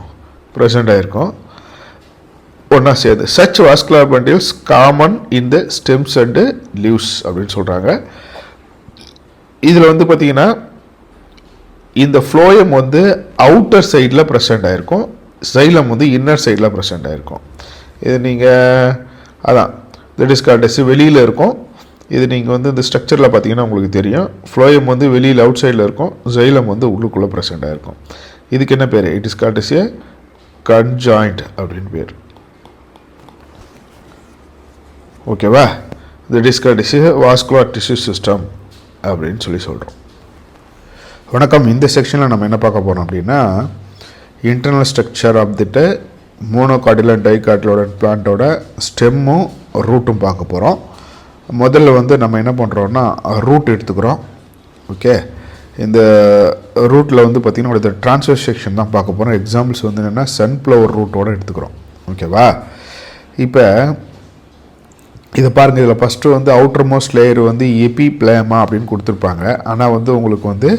ப்ரெசென்ட் ஆகிருக்கும் ஒன்றா சேர்ந்து. Such vascular bundles common in the stems and leaves அப்படின்னு சொல்கிறாங்க. இதில் வந்து பார்த்தீங்கன்னா இந்த ஃப்ளோயம் வந்து அவுட்டர் சைடில் ப்ரெசென்ட் ஆகிருக்கும், ஜைலம் வந்து இன்னர் சைடில் ப்ரெசென்ட் ஆகிருக்கும். இது நீங்கள் அதான் தட் இஸ் கால்ட் as வெளியில் இருக்கும். இது நீங்கள் வந்து இந்த ஸ்ட்ரக்சரில் பார்த்தீங்கன்னா உங்களுக்கு தெரியும். ஃப்ளோயம் வந்து வெளியில் அவுட் சைடில் இருக்கும், ஜைலம் வந்து உள்ளுக்குள்ளே ப்ரெசென்ட் ஆகிருக்கும். இதுக்கு என்ன பேர்? It is called as a conjoint அப்படின்னு பேர். ஓகேவா? That is called as a vascular tissue system அப்படின்னு சொல்லி சொல்கிறோம். வணக்கம். இந்த செக்ஷனில் நம்ம என்ன பார்க்க போகிறோம் அப்படின்னா இன்டர்னல் ஸ்ட்ரக்சர் ஆஃப் திட்ட மோனோகார்டிலன் டைகார்டிலோடன் பிளான்ட்டோட ஸ்டெம்மும் ரூட்டும் பார்க்க போகிறோம். முதல்ல வந்து நம்ம என்ன பண்ணுறோன்னா ரூட் எடுத்துக்கிறோம். ஓகே, இந்த ரூட்டில் வந்து பார்த்திங்கன்னா ஒரு ட்ரான்ஸ்வர் செக்ஷன் தான் பார்க்க போகிறோம். எக்ஸாம்பிள்ஸ் வந்து என்னென்னா சன்ஃப்ளவர் ரூட்டோடு எடுத்துக்கிறோம். ஓகேவா? இப்போ இதை பாருங்கள், இதில் ஃபஸ்ட்டு வந்து அவுட்டர் மோஸ்ட் லேயர் வந்து எபிப்ளேமா அப்படின்னு கொடுத்துருப்பாங்க. ஆனால் வந்து உங்களுக்கு வந்து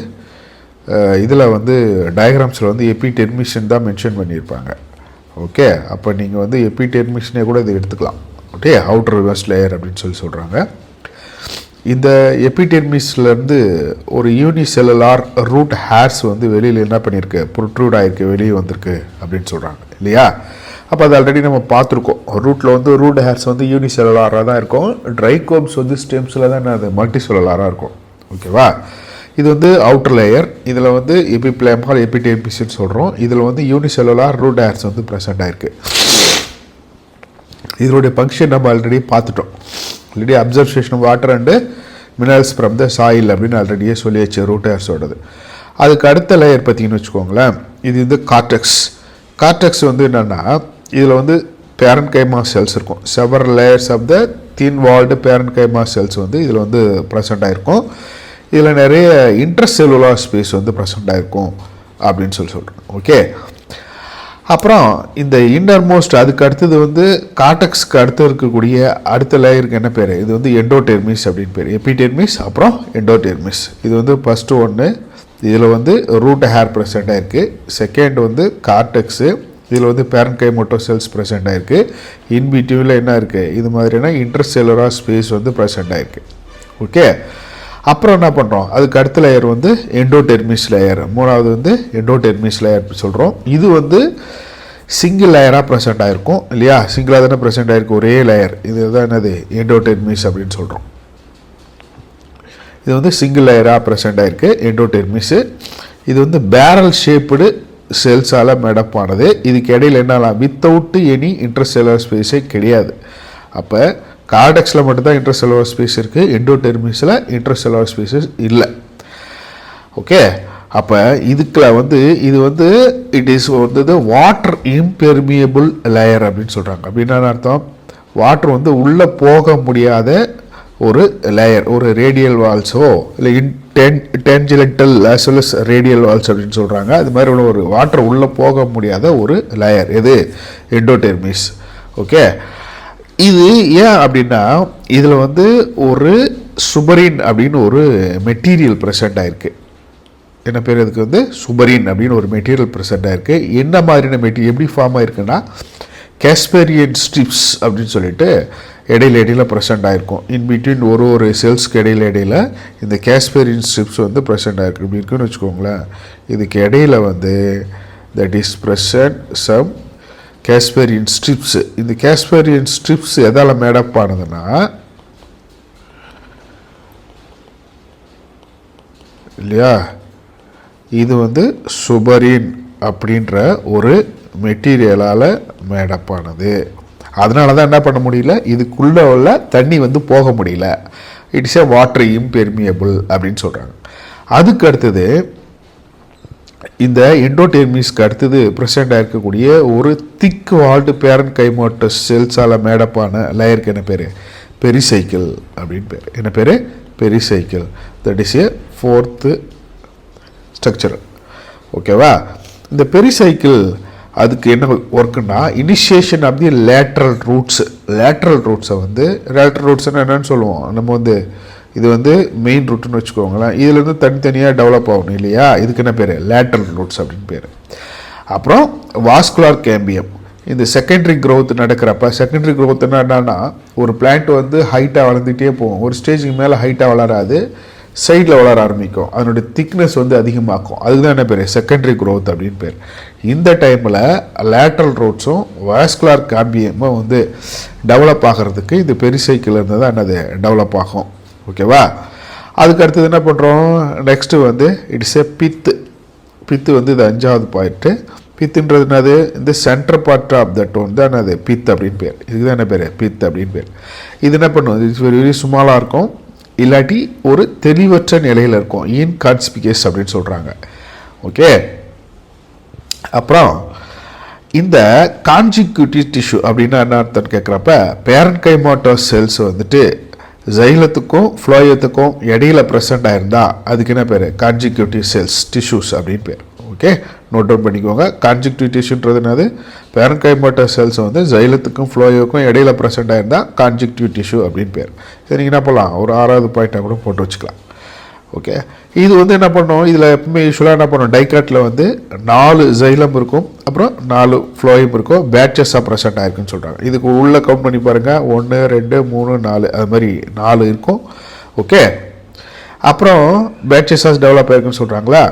இதில் வந்து டயக்ராம்ஸில் வந்து எபிடெர்மிஷன் தான் மென்ஷன் பண்ணியிருப்பாங்க. ஓகே, அப்போ நீங்கள் வந்து எபிடெர்மிஸ்னே கூட இதை எடுத்துக்கலாம். ஓகே, அவுட்டர் ரிவர்ஸ் லேயர் அப்படின்னு சொல்கிறாங்க. இந்த எபிடெர்மிஸ்லேருந்து ஒரு யூனிசெல்லுலார் ரூட் ஹேர்ஸ் வந்து வெளியில் என்ன பண்ணியிருக்கு, ப்ரொட்ரூட் ஆகிருக்கு, வெளியே வந்திருக்கு அப்படின்னு சொல்கிறாங்க இல்லையா. அப்போ அது ஆல்ரெடி நம்ம பார்த்துருக்கோம். ரூட்டில் வந்து ரூட் ஹேர்ஸ் வந்து யூனிசெல்லுலாராக தான் இருக்கும். ட்ரைகோப்ஸ் வந்து ஸ்டெம்ஸில் தான் அது மல்டிசெல்லுலாராக இருக்கும். ஓகேவா, இது வந்து அவுட்டர் லேயர். இதில் வந்து எபிப்ளேமா எபிடெர்மிஸ்ன்னு சொல்கிறோம். இதில் வந்து யூனிசெல்லுலார் ரூட் ஹேர்ஸ் வந்து ப்ரெசென்ட் ஆகிருக்கு. இதனுடைய ஃபங்க்ஷன் நம்ம ஆல்ரெடி பார்த்துட்டோம். Already observation water and minerals from the soil அப்படின்னு ஆல்ரெடியே சொல்லியாச்சு ரூட் ஹேர்ஸோடது. அதுக்கு அடுத்த லேயர் பார்த்தீங்கன்னு வச்சுக்கோங்களேன், இது வந்து கார்டெக்ஸ். கார்டெக்ஸ் வந்து என்னென்னா, இதில் வந்து பேரன்கைமா செல்ஸ் இருக்கும். Several layers of the thin walled parenchyma cells வந்து இதில் வந்து ப்ரெசென்ட் ஆகிருக்கும். இதில் நிறைய இன்ட்ரசெல்லுலார் ஸ்பேஸ் வந்து ப்ரெசென்ட் ஆகிருக்கும் அப்படின்னு சொல்கிறோம். ஓகே, அப்புறம் இந்த இன்னர்மோஸ்ட் அதுக்கு அடுத்தது வந்து கார்டெக்ஸ்க்கு அடுத்து இருக்கக்கூடிய அடுத்த லேயருக்கு என்ன பேர், இது வந்து எண்டோடெர்மிஸ் அப்படின்னு பேர். எபிடெர்மிஸ் அப்புறம் எண்டோடெர்மிஸ். இது வந்து ஃபஸ்ட்டு ஒன்று, இதில் வந்து ரூட் ஹேர் ப்ரெசென்ட் ஆகிருக்கு. செகண்ட் வந்து கார்டெக்ஸு, இதில் வந்து பேரன்கைமோட்டோ செல்ஸ் ப்ரெசென்ட் ஆகிருக்கு. இன்பிட்வீனில் என்ன இருக்குது, இது மாதிரியான இன்டர்செல்லுலார் ஸ்பேஸ் வந்து ப்ரெசென்ட் ஆகிருக்கு. ஓகே, அப்புறம் என்ன பண்ணுறோம், அதுக்கு அடுத்த லேயர் வந்து எண்டோடெர்மிஸ் லேயர். மூணாவது வந்து எண்டோடெர்மிஸ் லேயர் சொல்கிறோம். இது வந்து சிங்கிள் லேயராக ப்ரெசென்ட் ஆகிருக்கும் இல்லையா. சிங்கிளாக தானே ப்ரெசென்ட் ஆகிருக்கு, ஒரே லேயர். இது தான் என்னது, எண்டோடெர்மிஸ் அப்படின்னு சொல்கிறோம். இது வந்து சிங்கிள் லேயராக ப்ரெசென்ட் ஆகிருக்கு எண்டோடெர்மிஸு. இது வந்து பேரல் ஷேப்டு செல்ஸால் மேடப் ஆனது. இதுக்கு இடையில் என்னலாம், வித்தவுட் எனி இன்டர்செல்லுலார் ஸ்பேஸே கிடையாது. அப்போ கார்டெக்ஸில் மட்டும்தான் இன்டர்செல்லுலார் ஸ்பேஸ் இருக்குது, எண்டோடெர்மிஸில் இன்டர்செல்லுலார் ஸ்பேஸஸ் இல்லை. ஓகே, அப்போ இதுக்குள்ள வந்து இது வந்து இட் இஸ் வந்து வாட்டர் இம்பெர்மியபிள் லேயர் அப்படின்னு சொல்கிறாங்க. அப்படின்னா அர்த்தம், வாட்டர் வந்து உள்ளே போக முடியாத ஒரு லேயர், ஒரு ரேடியல் வால்ஸோ இல்லை tangential as well as radial walls அப்படின்னு சொல்கிறாங்க. அது மாதிரி உள்ள ஒரு வாட்டர் உள்ளே போக முடியாத ஒரு லேயர் எது, எண்டோடெர்மிஸ். ஓகே, இது ஏன் அப்படின்னா, இதில் வந்து ஒரு சுபரின் அப்படின்னு ஒரு மெட்டீரியல் ப்ரெசென்ட் ஆகிருக்கு. என்ன பேர், இதுக்கு வந்து சுபரின் அப்படின்னு ஒரு மெட்டீரியல் ப்ரெசென்ட் ஆகிருக்கு. என்ன மாதிரியான மெட்டீரியல், எப்படி ஃபார்ம் ஆகிருக்குன்னா, கேஸ்பேரியன் ஸ்ட்ரிப்ஸ் அப்படின்னு சொல்லிட்டு இடையில ப்ரெசென்ட் ஆகிருக்கும். இன்பிட்வீன் ஒரு செல்ஸ்க்கு இடையில இந்த கேஸ்பேரியன் ஸ்ட்ரிப்ஸ் வந்து ப்ரெசென்ட் ஆகிருக்கு. இப்படி இருக்குன்னு வச்சுக்கோங்களேன். இதுக்கு இடையில வந்து that is present some Casparian strips. இந்த கேஸ்பேரியன் ஸ்ட்ரிப்ஸ் எதால் மேடப் ஆனதுன்னா, இல்லையா, இது வந்து சுபரின் அப்படின்ற ஒரு மெட்டீரியலால் மேடப் ஆனது. அதனால தான் என்ன பண்ண முடியல, இதுக்குள்ளே உள்ள தண்ணி வந்து போக முடியல. இட்ஸ் ஏ வாட்டர் இம்பெர்மியபிள் அப்படின்னு சொல்கிறாங்க. அதுக்கு அடுத்தது இந்த எண்டோடெர்மிஸ்க்கு அடுத்தது ப்ரெசென்ட் ஆகிருக்கக்கூடிய ஒரு திக் வால்டு பேரன்கைமோட்டஸ் செல்ஸால் மேடப்பான லேயருக்கு என்ன பேர், பெரிசைக்கிள் அப்படின்னு பேர். என்ன பேர், pericycle. That is a fourth structure. ஓகேவா, இந்த பெரிசைக்கிள் அதுக்கு என்ன ஒர்க்குன்னா, initiation of the lateral roots. Lateral ரூட்ஸை வந்து, லேட்ரல் ரூட்ஸ்னால் என்னென்னு சொல்லுவோம் நம்ம வந்து, இது வந்து மெயின் ரூட்டுன்னு வச்சுக்கோங்களேன். இதுலேருந்து தனித்தனியாக டெவலப் ஆகணும் இல்லையா, இதுக்கு என்ன பேர், லேட்ரல் ரூட்ஸ் அப்படின்னு பேர். அப்புறம் வாஸ்குலார் கேம்பியம். இந்த செகண்டரி க்ரோத் நடக்கிறப்ப, செகண்டரி க்ரோத்னா என்னன்னா, ஒரு பிளான்ட் வந்து ஹைட்டாக வளர்ந்துகிட்டே போகும். ஒரு ஸ்டேஜுக்கு மேலே ஹைட்டாக வளராது, சைடில் வளர ஆரம்பிக்கும். அதனுடைய திக்னஸ் வந்து அதிகமாக்கும். அதுக்கு தான் என்ன பேர், செகண்டரி க்ரோத் அப்படின்னு பேர். இந்த டைமில் லேட்ரல் ரூட்ஸும் வாஸ்குலார் கேம்பியமும் வந்து டெவலப் ஆகிறதுக்கு இந்த பெரிசைக்கிள் இருந்து தான் என்னது டெவலப் ஆகும். ஓகேவா, அதுக்கு அடுத்தது என்ன பண்ணுறோம், நெக்ஸ்ட்டு வந்து இட்ஸ் ஏ பித்து. பித்து வந்து இது 5வது பாயிண்ட்டு. பித்துன்றது என்னது, இந்த சென்டர் பார்ட் ஆஃப் தட் வந்து என்னது பித் அப்படின்னு பேர். இதுக்கு தான் என்ன பேர், பித் அப்படின்னு பேர். இது என்ன பண்ணும், இட்ஸ் வெரி ஸ்மாலாக இருக்கும், இல்லாட்டி ஒரு தெளிவற்ற நிலையில் இருக்கும், இன்கான்ஸ்பிகஸ் அப்படின்னு சொல்கிறாங்க. ஓகே, அப்புறம் இந்த கான்ஜுகேட்டிவ் டிஷ்யூ அப்படின்னா என்ன அர்த்தம்னு கேட்குறப்ப, பேரன்கைமோட்டஸ் செல்ஸ் வந்துட்டு ஜைலத்துக்கும் ஃப்ளோயத்துக்கும் இடையில ப்ரெசென்ட் ஆயிருந்தால் அதுக்கு என்ன பேர், கான்ஜுகேட்டிவ் செல்ஸ் டிஷ்யூஸ் அப்படின்னு பேர். ஓகே, நோட் டவுன் பண்ணிக்கோங்க. கான்ஜுகேட்டிவ் டிஷ்யூன்றது என்னது, பேரன்கைமோட்டஸ் செல்ஸ் வந்து ஜைலத்துக்கும் ஃப்ளோயோக்கும் இடையில ப்ரெசென்ட் ஆயிருந்தால் கான்ஜுகேட்டிவ் டிஷ்யூ அப்படின்னு பேர். இது நீங்கள் என்ன பண்ணலாம், ஒரு 6வது பாயிண்ட்டாக கூட போட்டு வச்சுக்கலாம். ஓகே, இது வந்து என்ன பண்ணோம், இதில் எப்பவுமே யூஸ்வலாக என்ன பண்ணோம், டைகாட்டில் வந்து 4 ஜைலம் இருக்கும், அப்புறம் 4 ஃப்ளோயம் இருக்கும், பேட்சஸாக ப்ரெசென்ட் ஆயிருக்குன்னு சொல்கிறாங்க. இதுக்கு உள்ளே கவுண்ட் பண்ணி பாருங்கள், 1 2 3 4 அது மாதிரி 4 இருக்கும். ஓகே, அப்புறம் பேட்சஸாக டெவலப் ஆயிருக்குன்னு சொல்கிறாங்களா.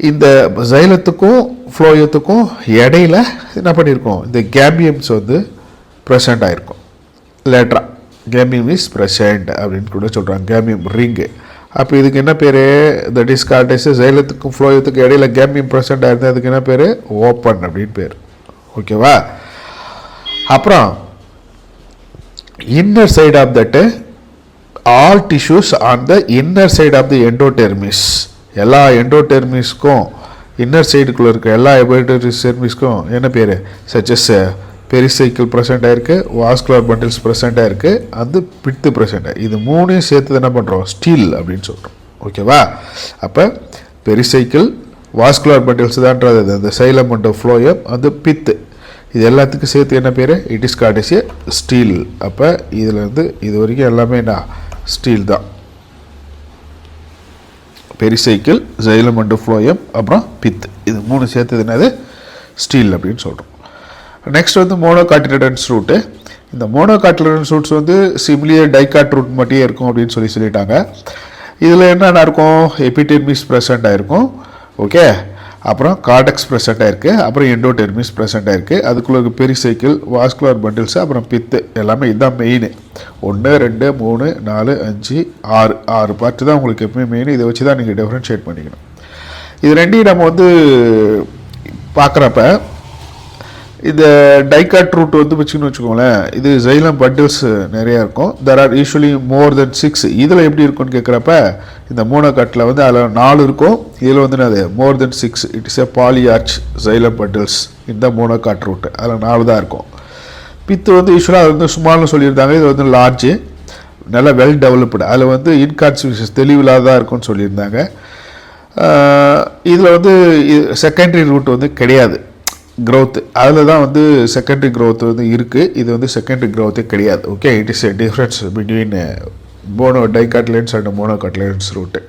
இந்த ஜைலத்துக்கும் ஃப்ளோயத்துக்கும் இடையில என்ன பண்ணியிருக்கோம், இந்த கேம்பியம்ஸ் வந்து ப்ரெசென்ட் ஆகிருக்கும். லேட்டரா கேம்பியம் இஸ் ப்ரெசென்ட் அப்படின்னு கூட சொல்கிறாங்க, கேம்பியம் ரிங்கு. அப்போ இதுக்கு என்ன பேர், தட் இஸ் கால்ட் எஸ் ஜைலத்துக்கும் ஃப்ளோயத்துக்கும் இடையில கேம்பியம் ப்ரெசென்ட் ஆயிருந்தது, அதுக்கு என்ன பேர், ஓப்பன் அப்படின்னு பேர். ஓகேவா. அப்புறம் inner side of that all tissues on the inner side of the endodermis, எல்லா எண்டோடெர்மிஸ்க்கும் இன்னர் சைடுக்குள்ளே இருக்க எல்லா எண்டோடெர்மிஸ்க்கும் என்ன பேர், சச்சஸ் பெரிசைக்கிள் ப்ரெசென்ட் ஆயிருக்கு, வாஸ்குலர் பண்டில்ஸ் ப்ரெசென்ட் ஆயிருக்கு, அந்த பித்து ப்ரெசென்ட் ஆயிருக்கு. இது மூணையும் சேர்த்து என்ன பண்ணுறோம், ஸ்டீல் அப்படின்னு சொல்கிறோம். ஓகேவா. அப்போ பெரிசைக்கிள், வாஸ்குலர் பண்டில்ஸ் தான்றது அந்த சைலம் அண்ட் ஃப்ளோயம், அந்த பித்து, இது எல்லாத்துக்கும் சேர்த்து என்ன பேர், it is called S steel. அப்போ இதில் இருந்து இது வரைக்கும் எல்லாமே என்ன, ஸ்டீல் தான். பெரிசைக்கிள், சைலம் அண்ட் ஃப்ளோயம், அப்புறம் பித்து, இது 3 சேர்த்தது என்னது, ஸ்டீல் அப்படின்னு சொல்கிறோம். நெக்ஸ்ட் வந்து மோனோகாட்டிலிடன்ஸ் ரூட்டு. இந்த மோனோகாட்டிலிடன்ஸ் ரூட்ஸ் வந்து சிமிலியர் டைகாட் ரூட் மட்டும் இருக்கும் அப்படின்னு சொல்லிட்டாங்க. இதில் என்னென்ன இருக்கும், எபிடெர்மிஸ் ப்ரெசென்ட் ஆகிருக்கும். ஓகே, அப்புறம் கார்டெக்ஸ் ப்ரெசென்ட் ஆயிருக்கு, அப்புறம் எண்டோடெர்மிஸ் ப்ரெசென்ட் ஆயிருக்கு, அதுக்குள்ள பெரிசைக்கிள், வாஸ்குலர் பண்டில்ஸ், அப்புறம் பித்து, எல்லாமே இதுதான் மெயின். 1 2 3 4 5 6 பார்ட்டு தான் உங்களுக்கு எப்பவுமே மெயின். இதை வச்சு தான் நீங்கள் டிஃப்ரென்ஷியேட் பண்ணிக்கணும். இது ரெண்டையும் நம்ம வந்து பார்க்குறப்ப இந்த டைகாட் ரூட் வந்து வச்சுக்கணும்னு வச்சுக்கோங்களேன், இது ஜைலம் பண்டில்ஸ் நிறையா இருக்கும். There are usually more than 6. இதில் எப்படி இருக்குன்னு கேட்குறப்ப, இந்த மோனோகாட்டில் வந்து அதில் 4 இருக்கும், இதில் வந்து அது more than 6. It is a polyarch xylem bundles இந்த மோனோகாட் ரூட், அதில் 4 தான் இருக்கும். பித்து வந்து யூஸ்வலாக அது வந்து சுமார்னு சொல்லியிருந்தாங்க, இது வந்து லார்ஜு, நல்லா வெல் டெவலப்டு, அதில் வந்து இன்கான்சிவியஸ் தெளிவில்லாதான் இருக்குன்னு சொல்லியிருந்தாங்க. இதில் வந்து செகண்டரி ரூட் வந்து கிடையாது, க்ரோத், அதில் தான் வந்து செகண்டரி க்ரோத் வந்து இருக்குது, இது வந்து செகண்டரி க்ரோத்தே கிடையாது. Okay, it is a difference between dicotyledons and monocotyledons root.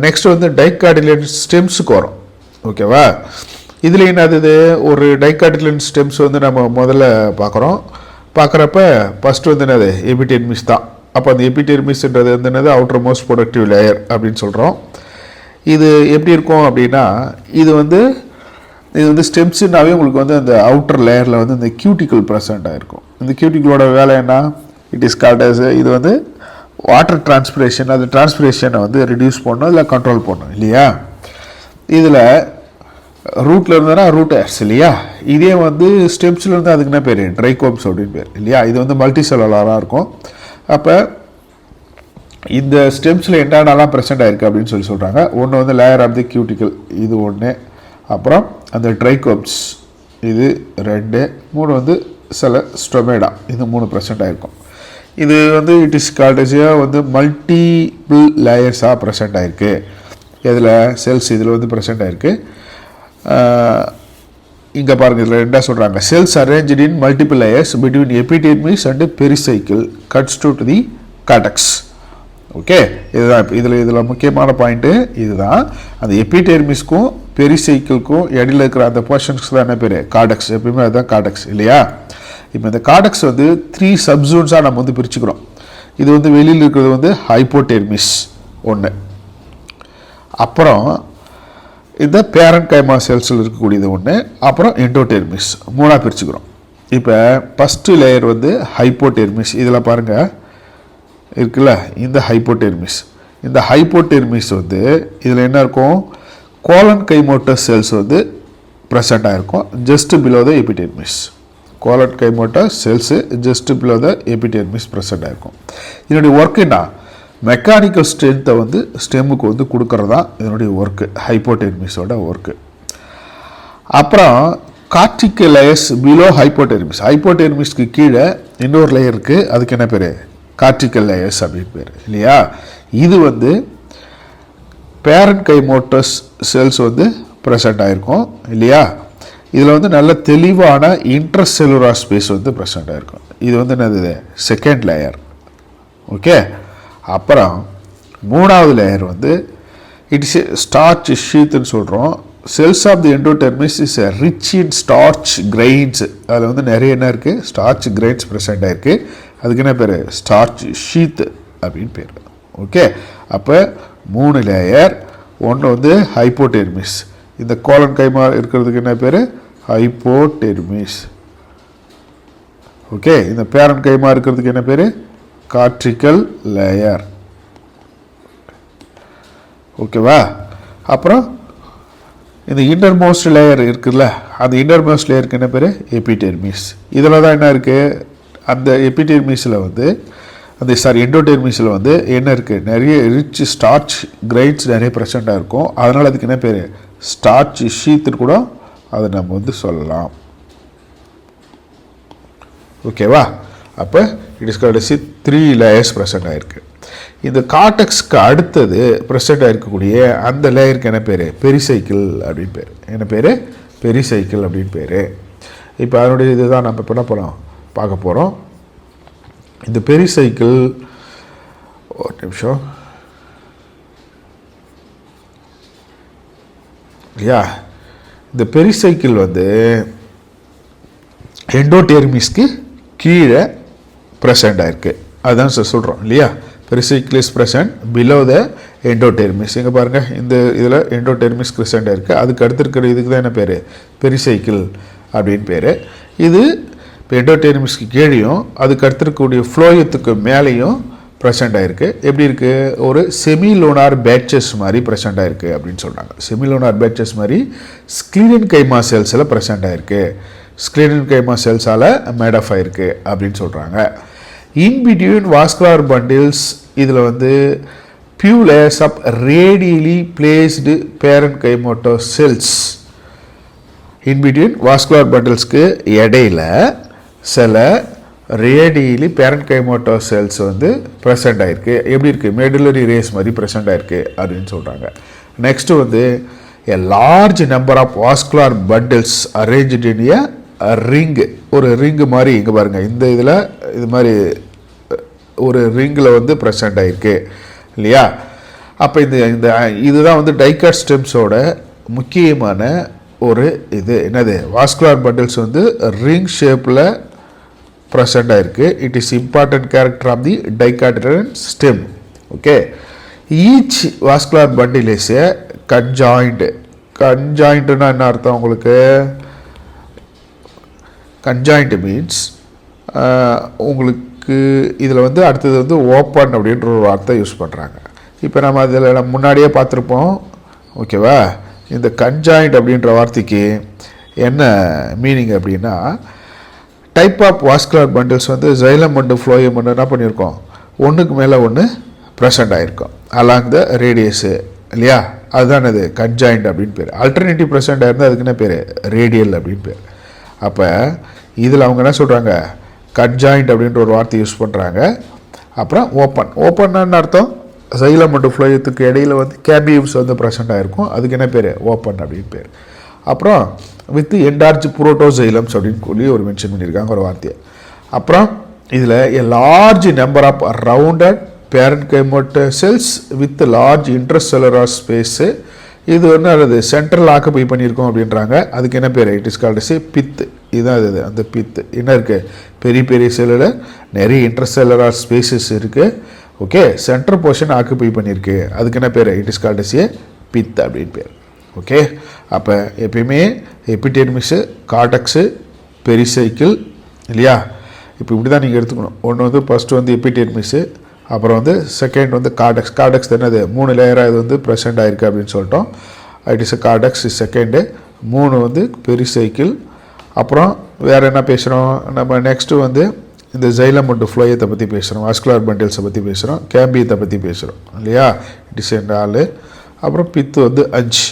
Next வந்து டைகாட்டிலியன்ஸ் ஸ்டெம்ஸுக்கு வரும். ஓகேவா. இதில் என்னது, ஒரு டைகாட்டிலியன் ஸ்டெம்ஸ் வந்து நம்ம முதல்ல பார்க்குறப்ப ஃபஸ்ட்டு வந்து என்னது, எபிடெர்மிஸ் தான். அப்போ அந்த எபிடெர்மிஸ்ன்றது வந்து என்னது, அவுட்டர் மோஸ்ட் ப்ரொடக்டிவ் லேயர் அப்படின்னு சொல்கிறோம். இது எப்படி இருக்கும் அப்படின்னா, இது வந்து ஸ்டெம்ஸுனாவே உங்களுக்கு வந்து அந்த அவுட்டர் லேயரில் வந்து இந்த கியூட்டிக்கல் ப்ரெசென்ட் ஆகிருக்கும். இந்த கியூட்டிக்கலோட வேலை என்ன, இட் இஸ் கால்ட் அஸ், இது வந்து வாட்டர் டிரான்ஸ்பிரேஷன், அந்த டிரான்ஸ்பிரேஷனை வந்து ரெடியூஸ் பண்ணணும் இல்லை கண்ட்ரோல் பண்ணணும் இல்லையா. இதில் ரூட்டில் இருந்ததுன்னா ரூட் ஏர்ஸ் இல்லையா, இதே வந்து ஸ்டெம்ஸில் இருந்து அதுக்கு என்ன பேர், ட்ரைகோம்ஸ் அப்படின்னு பேர் இல்லையா. இது வந்து மல்டி செல்லுலராக இருக்கும். அப்போ இந்த ஸ்டெம்ஸில் என்னென்னலாம் ப்ரெசென்ட் ஆகிருக்கு அப்படின்னு சொல்கிறாங்க. ஒன்று வந்து லேயர் ஆஃப் தி கியூட்டிக்கல், இது ஒன்று, அப்புறம் அந்த ட்ரைகோப்ஸ் இது 2, 3 வந்து சில ஸ்டொமேடா, இது 3 ப்ரெசென்ட் ஆகிருக்கும். இது வந்து இட் இஸ் கால்டஸியாக வந்து மல்டிபிள் லேயர்ஸாக ப்ரெசென்ட் ஆகிருக்கு. இதில் செல்ஸ் இதில் வந்து ப்ரெசென்ட் ஆகிருக்கு. இங்கே பாருங்கள், இதில் என்ன சொல்கிறாங்க, cells arranged in multiple layers between epidermis and pericycle constitute the cortex. Okay, இதுதான் இதில் முக்கியமான பாயிண்ட்டு இதுதான். அந்த எபிடெர்மிஸ்க்கும் பெரிசைக்கிள்க்கும் இடையில இருக்கிற அந்த போர்ஷன்ஸ்க்கு தான் என்ன பேர், கார்டெக்ஸ். எப்பயுமே அதுதான் கார்டெக்ஸ் இல்லையா. இப்போ இந்த கார்டெக்ஸ் வந்து 3 சப்சோன்ஸாக நம்ம வந்து பிரிச்சுக்கிறோம். இது வந்து வெளியில் இருக்கிறது வந்து ஹைப்போடெர்மிஸ் ஒன்று, அப்புறம் இந்த பேரண்ட் கைமா செல்ஸில் இருக்கக்கூடியது ஒன்று, அப்புறம் எண்டோடெர்மிஸ் 3ஆக பிரிச்சுக்கிறோம். இப்போ ஃபஸ்ட்டு லேயர் வந்து ஹைப்போடெர்மிஸ், இதில் பாருங்கள் இருக்குல்ல, இந்த ஹைப்போடெர்மிஸ் வந்து இதில் என்ன இருக்கும், கோலன் கைமோட்டஸ் செல்ஸ் வந்து ப்ரெசென்ட் ஆகிருக்கும் just below the epidermis. Collenchymatous cells just below the epidermis present ஆகிருக்கும். இதனுடைய ஒர்க் என்ன, மெக்கானிக்கல் ஸ்ட்ரென்த்தை வந்து ஸ்டெம்முக்கு வந்து கொடுக்கறது தான் இதனுடைய ஒர்க்கு, ஹைப்போடெர்மிஸோட ஒர்க்கு. அப்புறம் கார்டிக்கல் லேயர்ஸ் பிலோ ஹைப்போடெர்மிஸ்க்கு கீழே இன்னொரு லேயர் இருக்குது, அதுக்கு என்ன பேர், கார்டிக்கல் லேயர்ஸ் அப்படின்னு பேர் இல்லையா. இது வந்து பேரண்ட் கைமோட்டஸ் செல்ஸ் வந்து ப்ரெசென்ட் ஆகிருக்கும் இல்லையா. இதில் வந்து நல்ல தெளிவான இன்ட்ரசெல்லுலார் ஸ்பேஸ் வந்து ப்ரெசென்ட் ஆகிருக்கும். இது வந்து என்னது, செகண்ட் லேயர். ஓகே, அப்புறம் மூணாவது லேயர் வந்து இட்ஸ் ஸ்டார்ச் ஷீத்துன்னு சொல்கிறோம். Cells of the endodermis is rich in starch grains. அதில் வந்து நிறைய என்ன இருக்குது, ஸ்டார்ச் கிரெயின்ஸ் ப்ரெசென்ட் ஆகிருக்கு. அதுக்கு என்ன பேர், ஸ்டார்ச் ஷீத் அப்படின்னு பேர். ஓகே, அப்போ 3 லேயர். ஒன்று வந்து ஹைப்போடெர்மிஸ், இந்த கோலன் கைமா இருக்கிறதுக்கு என்ன பேர், ஹைப்போடெர்மிஸ். ஓகே, இந்த பேரன் கைமா இருக்கிறதுக்கு என்ன பேர், கார்டிகல் லேயர். ஓகேவா? அப்புறம் இந்த இன்னர்மோஸ்ட் லேயர் இருக்குல்ல, அந்த இன்னர்மோஸ்ட் லேயருக்கு என்ன பேர், எபிடெர்மிஸ். இதில் தான் என்ன இருக்குது, அந்த எபிடெர்மிஸில் வந்து அந்த எண்டோடெர்மிஸில் வந்து என்ன இருக்குது, நிறைய ரிச் ஸ்டார்ச் கிரெயின்ஸ் நிறைய ப்ரெசண்ட்டாக இருக்கும். அதனால் அதுக்கு என்ன பேர், ஸ்டார்ச் ஷீத்துன்னு கூட அதை நம்ம வந்து சொல்லலாம். ஓகேவா? அப்போ it is called 3 layers present ஆகிருக்கு. இந்த கார்டெக்ஸ்க்கு அடுத்தது ப்ரெசென்ட் ஆகிருக்கக்கூடிய அந்த லேயருக்கு என்ன பேர், பெரிசைக்கிள் அப்படின்னு பேர். என்ன பேர், பெரிசைக்கிள் அப்படின்னு பேர். இப்போ அதனுடைய இதுதான் நம்ம இப்போ என்ன பண்ணோம் பார்க்க போகிறோம். இந்த பெரிசைக்கிள், ஒரு நிமிஷம் இல்லையா, இந்த பெரிசைக்கிள் வந்து எண்டோடெர்மிஸ்க்கு கீழே ப்ரெசென்ட் ஆகிருக்கு. அதுதான் சார் சொல்கிறோம் இல்லையா, pericycle is present below the endodermis. இங்கே பாருங்கள், இந்த இதில் எண்டோடெர்மிஸ் ப்ரெசென்ட் இருக்குது. அதுக்கு அடுத்து இருக்கிற இதுக்கு தான் என்ன பேர், பெரிசைக்கிள் அப்படின்னு பேர். இது இப்போ எண்டோடெர்மிஸ்க்கு கீழேயும் அதுக்கு அடுத்து இருக்கக்கூடிய ஃப்ளோயத்துக்கு மேலேயும் ப்ரெசென்ட் ஆகிருக்கு. எப்படி இருக்குது, ஒரு செமிலோனார் பேட்சஸ் மாதிரி ப்ரெசென்ட் ஆகிருக்கு அப்படின்னு சொல்கிறாங்க. செமிலோனார் பேட்சஸ் மாதிரி ஸ்க்ளீரன் கைமா செல்ஸில் ப்ரெசென்ட் ஆகிருக்கு. ஸ்க்ளீரன் கைமா செல்ஸால் மேட் ஆஃப் ஆகிருக்கு அப்படின்னு சொல்கிறாங்க. இன் பிட்வீன் வாஸ்குலர் பண்டில்ஸ், இதில் வந்து few layers of radially placed parenchymatous cells. In between vascular bundlesக்கு இடையில சில ரேடியலி பேரன்கைமோட்டோஸ் செல்ஸ் வந்து ப்ரெசென்ட் ஆகிருக்கு. எப்படி இருக்குது, மெடுலரி ரேஸ் மாதிரி ப்ரெசென்ட் ஆகிருக்கு அப்படின்னு சொல்கிறாங்க. நெக்ஸ்ட்டு வந்து a large number of vascular bundles arranged in a ring. ஒரு ரிங்கு மாதிரி இங்கே பாருங்கள், இந்த இதில் இது மாதிரி ஒரு ரிங்கில் வந்து ப்ரெசென்ட் ஆகிருக்கு இல்லையா. அப்போ இதுதான் வந்து டைகாட் ஸ்டெம்ஸோட முக்கியமான ஒரு இது என்னது, வாஸ்குலர் பண்டில்ஸ் வந்து ரிங் ஷேப்பில் ப்ரெசென்ட் ஆகிருக்கு. It is important character of the dicotyledon stem. Okay, each vascular bundle is a conjoint. கன்ஜாயிண்ட்னா என்ன அர்த்தம் உங்களுக்கு, கன்ஜாயிண்ட் மீன்ஸ் உங்களுக்கு இதில் வந்து அடுத்தது வந்து ஓப்பன் அப்படின்ற ஒரு வார்த்தை யூஸ் பண்ணுறாங்க. இப்போ நம்ம அதில் நம்ம முன்னாடியே பார்த்துருப்போம். ஓகேவா, இந்த கன்ஜாயிண்ட் அப்படின்ற வார்த்தைக்கு என்ன மீனிங் அப்படின்னா, டைப் ஆஃப் வாஸ்குலர் பண்டில்ஸ் வந்து ஜைலம் அண்டு ஃப்ளோயம் அண்டு என்ன பண்ணியிருக்கோம், ஒன்றுக்கு மேலே ஒன்று ப்ரெசென்ட் ஆகிருக்கும் அலாங் த ரேடியஸு இல்லையா. அதுதான் அது கன்ஜாயிண்ட் அப்படின்னு பேர். ஆல்டர்னேட்டிவ் ப்ரெசென்ட் ஆயிருந்தால் அதுக்கு என்ன பேர், ரேடியல் அப்படின்னு பேர். அப்போ இதில் அவங்க என்ன சொல்கிறாங்க, கன்ஜாயிண்ட் அப்படின்ற ஒரு வார்த்தை யூஸ் பண்ணுறாங்க. அப்புறம் ஓப்பன், ஓப்பன்னு அர்த்தம் சைலம் மற்றும் ஃப்ளோயத்துக்கு இடையில் வந்து கேபியூஸ் வந்து ப்ரெசென்ட் ஆகிருக்கும். அதுக்கு என்ன பேர், ஓப்பன் அப்படின்னு பேர். அப்புறம் வித் என்டார்ஜ் புரோட்டோசைலம்ஸ் அப்படின்னு சொல்லி ஒரு மென்ஷன் பண்ணியிருக்காங்க ஒரு வார்த்தையை. அப்புறம் இதில் a large number of rounded parenchymatous cells with large intercellular space. இது வந்து அது சென்ட்ரல் ஆக்குபை பண்ணியிருக்கோம் அப்படின்றாங்க. அதுக்கு என்ன பேர், இட் இஸ் கால்டு பித்து. இதுதான் இது, அந்த பித்து என்ன இருக்குது, பெரிய பெரிய செல்லில் நிறைய இன்ட்ரஸ்டெல்லர் ஸ்பேசஸ் இருக்குது. ஓகே, சென்ட்ரல் போர்ஷன் ஆக்குபை பண்ணியிருக்கு. அதுக்கு என்ன பேர், இட் இஸ் கால்டு பித் அப்படின்னு பேர். ஓகே, அப்போ எப்பயுமே எபிடெர்மிஸு, கார்டெக்ஸு, பெரிசைக்கிள் இல்லையா. இப்போ இப்படி தான் நீங்கள் எடுத்துக்கணும். ஒன்று வந்து ஃபஸ்ட்டு வந்து எபிடெர்மிஸு, அப்புறம் வந்து செகண்ட் வந்து கார்டெக்ஸ். கார்டெக்ஸ் என்னது, 3 லேயராக இது வந்து ப்ரெசென்ட் ஆகிருக்கு அப்படின்னு சொல்லிட்டோம். It is cortex is second. 3 வந்து பெரிசைக்கிள். அப்புறம் வேறு என்ன பேசுகிறோம் நம்ம, நெக்ஸ்ட்டு வந்து இந்த ஜைலம் மற்றும் ஃப்ளோயத்தை பற்றி பேசுகிறோம், வாஸ்குலர் பண்டில்ஸை பற்றி பேசுகிறோம், கேம்பியத்தை பற்றி பேசுகிறோம் இல்லையா. It is 4. அப்புறம் பித்து வந்து 5.